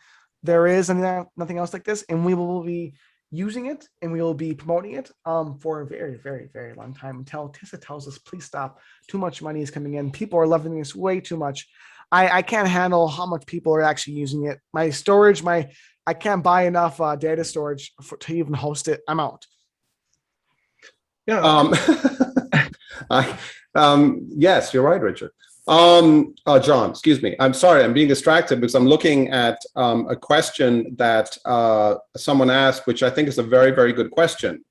There is nothing else like this, and we will be using it and we will be promoting it for a very, very, very long time until Tissa tells us, please stop. Too much money is coming in. People are loving this way too much. I can't handle how much people are actually using it. My storage, I can't buy enough data storage to even host it. I'm out. Yeah. Yes, you're right, Richard. John, excuse me. I'm sorry, I'm being distracted because I'm looking at a question that someone asked, which I think is a very, very good question,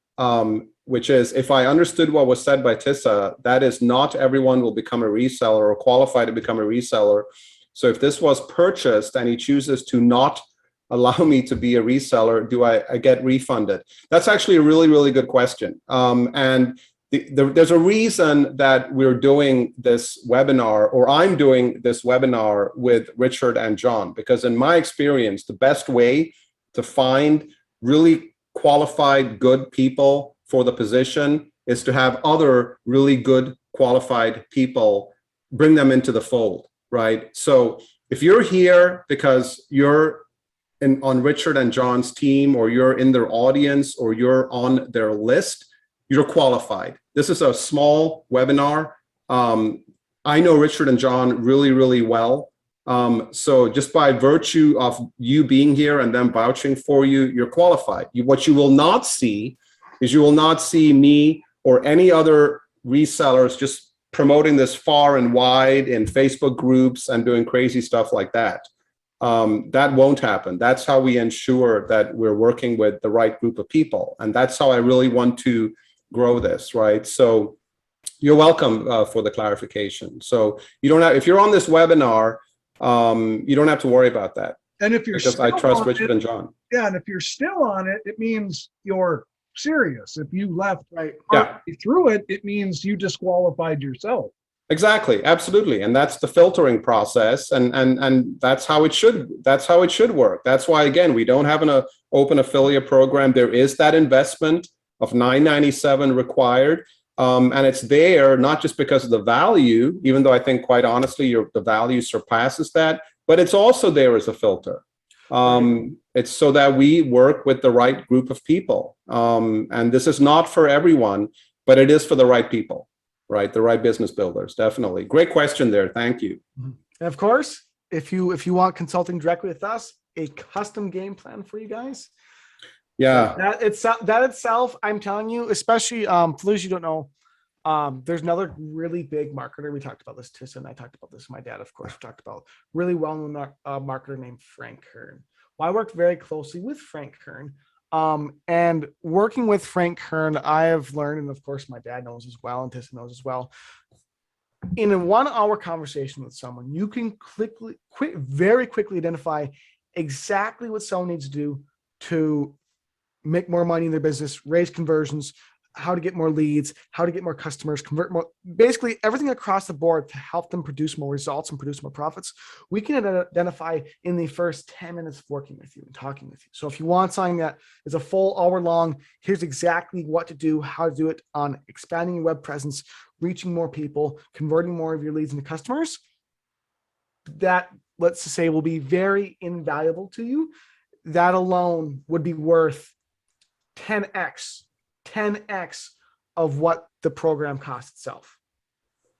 which is, if I understood what was said by Tissa, that is not everyone will become a reseller or qualify to become a reseller. So if this was purchased and he chooses to not allow me to be a reseller, do I get refunded? That's actually a really, really good question. And there's a reason that we're doing this webinar, or I'm doing this webinar with Richard and Jon, because in my experience, the best way to find really qualified, good people for the position is to have other really good, qualified people, bring them into the fold, right? So if you're here because you're on Richard and Jon's team, or you're in their audience, or you're on their list, you're qualified. This is a small webinar. I know Richard and Jon really, really well. So just by virtue of you being here and them vouching for you, you're qualified. What you will not see is, you will not see me or any other resellers just promoting this far and wide in Facebook groups and doing crazy stuff like that. That won't happen. That's how we ensure that we're working with the right group of people. And that's how I really want to grow this, right? So you're welcome for the clarification. So you don't have, if you're on this webinar, you don't have to worry about that. And if you're because I trust Richard and Jon. Yeah, and if you're still on it, it means you're serious. If you left through it, it means you disqualified yourself. Exactly, absolutely, and that's the filtering process, and that's how it should work. That's why, again, we don't have an open affiliate program. There is that investment of $9.97 required, and it's there not just because of the value, even though I think, quite honestly, the value surpasses that, but it's also there as a filter. It's so that we work with the right group of people, and this is not for everyone, but it is for the right people. Right, the right business builders, definitely. Great question there. Thank you. And of course, if you want consulting directly with us, a custom game plan for you guys. Yeah, that itself, I'm telling you, especially for those you don't know, there's another really big marketer. We talked about this, Tissa and I talked about this. My dad, of course, we talked about really well-known marketer named Frank Kern. Well, I worked very closely with Frank Kern. And working with Frank Kern, I have learned, and of course my dad knows as well, and Tissa knows as well, in a 1 hour conversation with someone, you can very quickly identify exactly what someone needs to do to make more money in their business, raise conversions, how to get more leads, how to get more customers, convert more, basically everything across the board to help them produce more results and produce more profits. We can identify in the first 10 minutes of working with you and talking with you. So if you want something that is a full hour long, here's exactly what to do, how to do it on expanding your web presence, reaching more people, converting more of your leads into customers, that, let's just say, will be very invaluable to you. That alone would be worth 10x of what the program costs itself,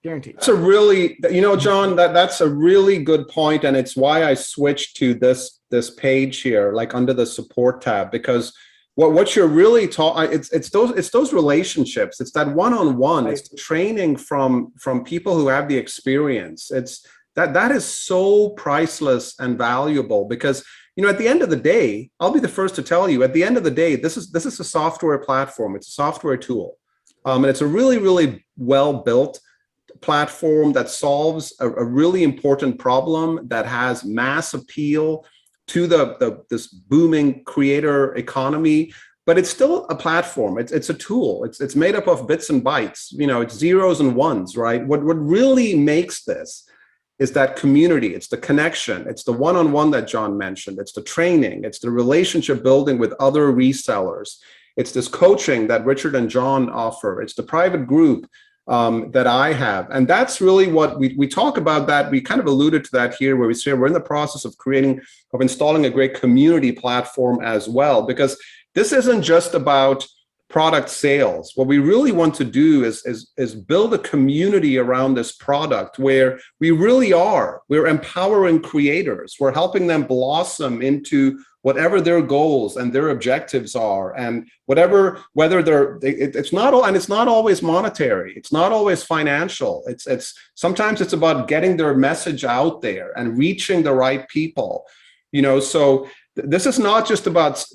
Guaranteed. That's a really, John, that's a really good point, and it's why I switched to this page here, like under the support tab, because what you're really talking, it's those relationships, it's that one-on-one, Right. it's training from people who have the experience. It's that is so priceless and valuable, because at the end of the day, I'll be the first to tell you, at the end of the day, this is a software platform, it's a software tool, and it's a really, really well built platform that solves a really important problem that has mass appeal to this booming creator economy. But it's still a platform. It's a tool. It's made up of bits and bytes. It's zeros and ones, right? What really makes this is that community. It's the connection. It's the one-on-one that John mentioned. It's the training. It's the relationship building with other resellers. It's this coaching that Richard and John offer. It's the private group that I have. And that's really what we talk about. That we kind of alluded to that here, where we say we're in the process of installing a great community platform as well, because this isn't just about product sales. What we really want to do is build a community around this product where we're empowering creators. We're helping them blossom into whatever their goals and their objectives are, and it's not always monetary. It's not always financial. Sometimes it's about getting their message out there and reaching the right people. So this is not just about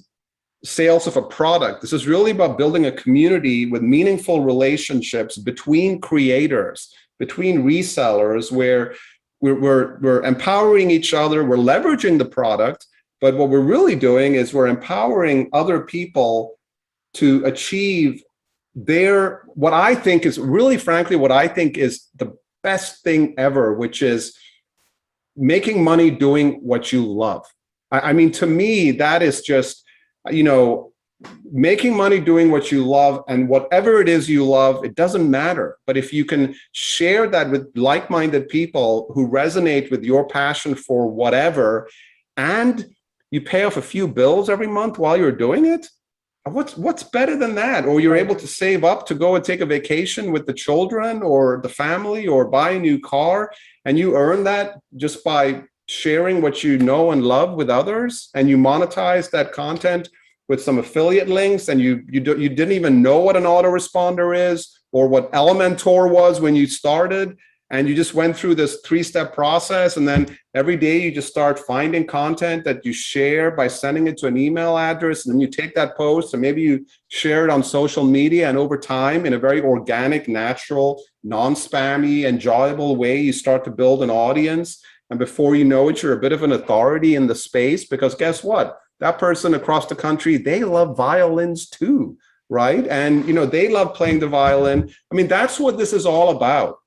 sales of a product. This is really about building a community with meaningful relationships between creators, between resellers, where we're empowering each other, we're leveraging the product, but what we're really doing is we're empowering other people to achieve what I think is the best thing ever, which is making money doing what you love. I mean, to me, that is just, making money doing what you love, and whatever it is you love, it doesn't matter. But if you can share that with like-minded people who resonate with your passion for whatever, and you pay off a few bills every month while you're doing it, what's better than that? Or you're able to save up to go and take a vacation with the children or the family, or buy a new car, and you earn that just by sharing what you know and love with others, and you monetize that content with some affiliate links, and you didn't even know what an autoresponder is or what Elementor was when you started, and you just went through this 3-step process, and then every day you just start finding content that you share by sending it to an email address, and then you take that post and maybe you share it on social media, and over time, in a very organic, natural, non-spammy, enjoyable way, you start to build an audience. And before you know it, you're a bit of an authority in the space, because guess what? That person across the country, they love violins too, right? And they love playing the violin. I mean, that's what this is all about.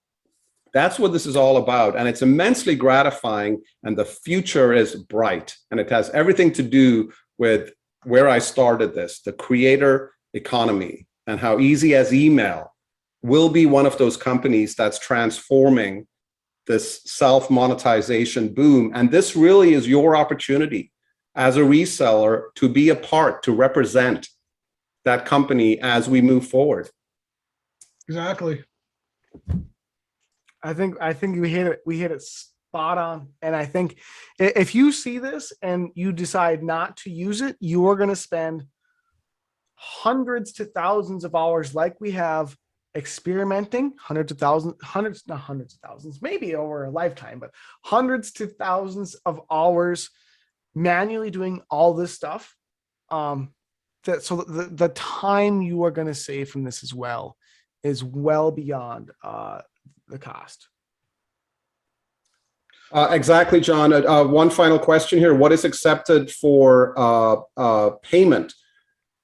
That's what this is all about. And it's immensely gratifying, and the future is bright. And it has everything to do with where I started this, the creator economy, and how Easy as Email will be one of those companies that's transforming this self-monetization boom. And this really is your opportunity as a reseller to be a part, to represent that company as we move forward. Exactly. I think we hit it spot on. And I think if you see this and you decide not to use it, you are going to spend hundreds to thousands of hours, like we have, experimenting, not hundreds of thousands, maybe over a lifetime, but hundreds to thousands of hours manually doing all this stuff. So the time you are going to save from this as well is well beyond the cost. Exactly, John. One final question here. What is accepted for payment?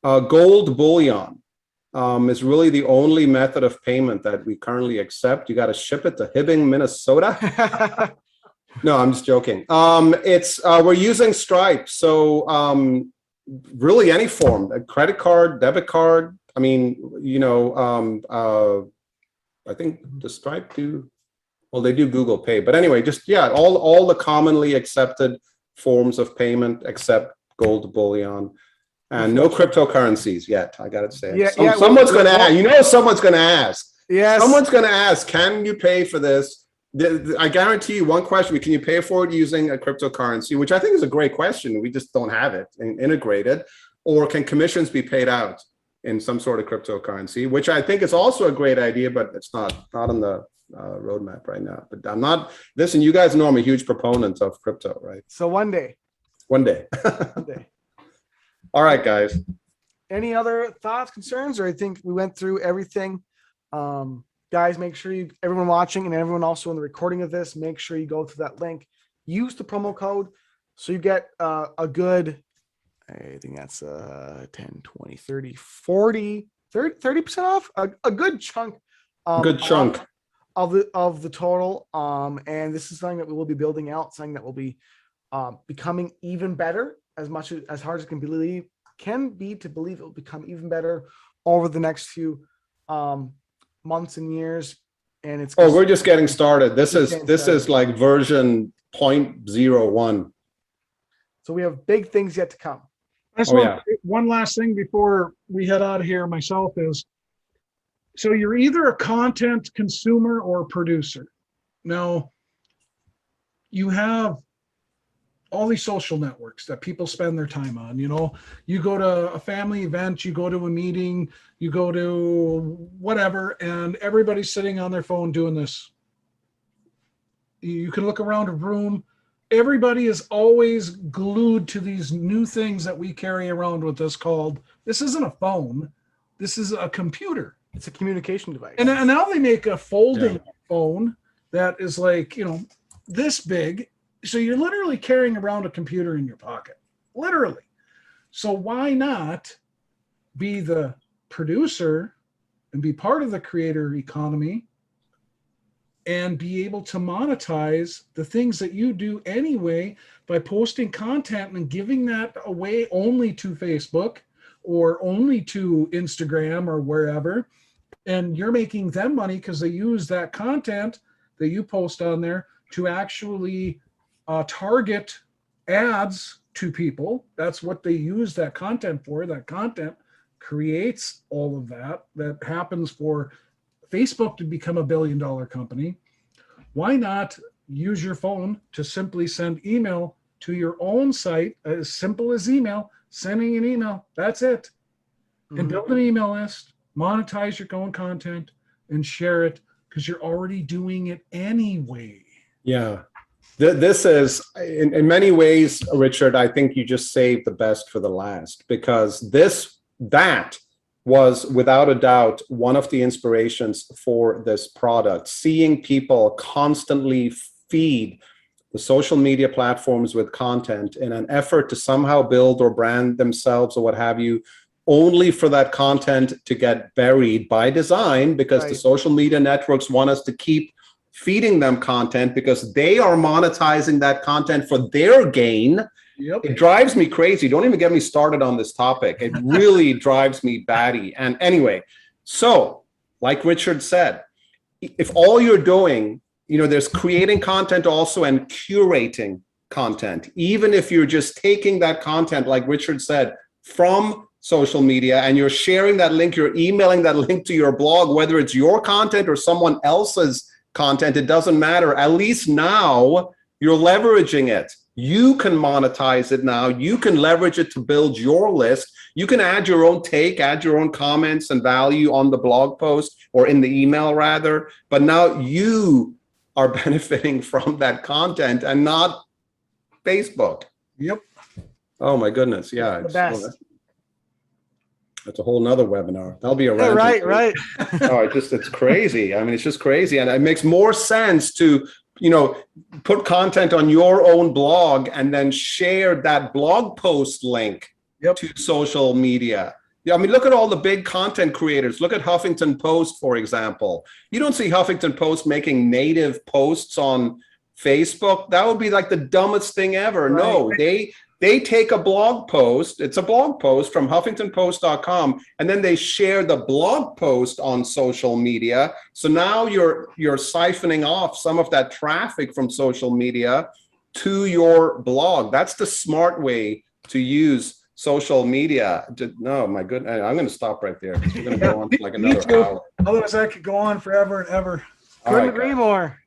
Gold bullion is really the only method of payment that we currently accept. You got to ship it to Hibbing, Minnesota. No, I'm just joking. We're using Stripe. So really any form, a credit card, debit card. I mean, I think the Stripe they do Google Pay. But anyway, all the commonly accepted forms of payment except gold bullion. And no cryptocurrencies yet, I got to say. Yeah, someone's going to ask. Someone's going to ask. Yes. Someone's going to ask, can you pay for this? I guarantee you one question, can you pay for it using a cryptocurrency, which I think is a great question. We just don't have it integrated. Or can commissions be paid out in some sort of cryptocurrency, which I think is also a great idea, but it's not on the roadmap right now. But I'm not, listen, you guys know I'm a huge proponent of crypto, right? So one day. One day. One day. All right, guys. Any other thoughts, concerns, or I think we went through everything. Guys, make sure everyone watching and everyone also in the recording of this, make sure you go to that link, use the promo code so you get a good, I think that's 10, 20, 30, 40, 30% off, a good chunk. Good chunk of the total. And this is something that we will be building out, something that will be becoming even better, as hard as it can be to believe it will become even better over the next few months and years. And it's we're just getting started. This is like version 0.01. So we have big things yet to come. That's one last thing before we head out of here myself is, so you're either a content consumer or a producer. Now, you have all these social networks that people spend their time on. You know, you go to a family event, you go to a meeting, you go to whatever, and everybody's sitting on their phone doing this. You can look around a room. Everybody is always glued to these new things that we carry around with us called, this isn't a phone, this is a computer. It's a communication device. And now they make a folding phone that is like, this big. So you're literally carrying around a computer in your pocket, literally. So why not be the producer and be part of the creator economy and be able to monetize the things that you do anyway by posting content and giving that away only to Facebook or only to Instagram or wherever. And you're making them money because they use that content that you post on there to actually target ads to people. That's what they use that content for. That content creates all of that. That happens for Facebook to become $1 billion company. Why not use your phone to simply send email to your own site, as simple as email, sending an email. That's it. And build an email list, monetize your own content, and share it because you're already doing it anyway. Yeah. This is, in many ways, Richard, I think you just saved the best for the last, because that was without a doubt one of the inspirations for this product. Seeing people constantly feed the social media platforms with content in an effort to somehow build or brand themselves or what have you, only for that content to get buried by design, because the social media networks want us to keep feeding them content because they are monetizing that content for their gain. Yep. It drives me crazy. Don't even get me started on this topic. It really drives me batty. And anyway, so like Richard said, if all you're doing, there's creating content also and curating content. Even if you're just taking that content, like Richard said, from social media and you're sharing that link, you're emailing that link to your blog, whether it's your content or someone else's content, it doesn't matter. At least now you're leveraging it. You can monetize it now. You can leverage it to build your list. You can add your own take, add your own comments and value on the blog post or in the email rather. But now you are benefiting from that content and not Facebook. Yep. Oh my goodness. Yeah. The best. That's a whole nother webinar. That'll be a right. Oh, it's crazy. I mean, it's just crazy. And it makes more sense to, put content on your own blog and then share that blog post link to social media. Yeah, I mean, look at all the big content creators. Look at Huffington Post, for example. You don't see Huffington Post making native posts on Facebook. That would be like the dumbest thing ever. Right. No, they take a blog post. It's a blog post from HuffingtonPost.com, and then they share the blog post on social media. So now you're siphoning off some of that traffic from social media to your blog. That's the smart way to use social media. No, my goodness, I'm going to stop right there because we're going to go on for like Me another too. hour. Otherwise, I could go on forever and ever. All Couldn't right, agree guys. more.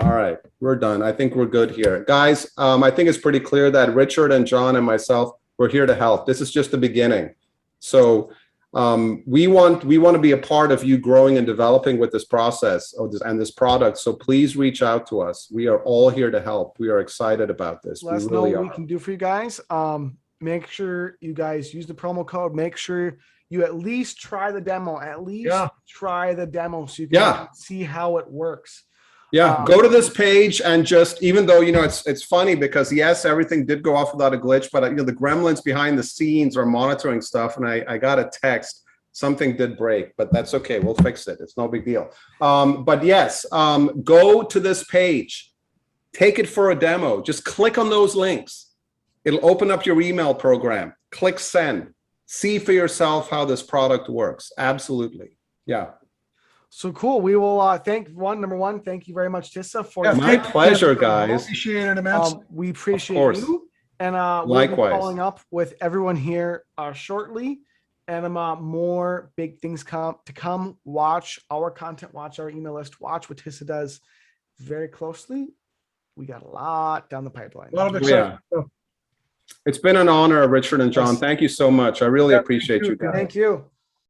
All right, we're done. I think we're good here. Guys, I think it's pretty clear that Richard and John and myself, we're here to help. This is just the beginning. So we want to be a part of you growing and developing with this process and this product. So please reach out to us. We are all here to help. We are excited about this. Let us know what we can do for you guys. Make sure you guys use the promo code. Make sure you at least try the demo. At least try the demo so you can see how it works. Yeah, go to this page and just, even though, you know, it's funny because yes, everything did go off without a glitch, but you know, the gremlins behind the scenes are monitoring stuff, and I got a text, something did break, but that's okay. We'll fix it. It's no big deal. But yes, go to this page, take it for a demo. Just click on those links. It'll open up your email program. Click send. See for yourself how this product works. Absolutely. Yeah. So cool. We will number one, thank you very much, Tissa, for My pleasure, guys. Appreciate it immensely. we appreciate you. And we'll be following up with everyone here shortly. And more big things to come. Watch our content, watch our email list, watch what Tissa does very closely. We got a lot down the pipeline. A lot of exciting stuff. It's been an honor, Richard and John. Thank you so much. I really appreciate you guys. Thank you.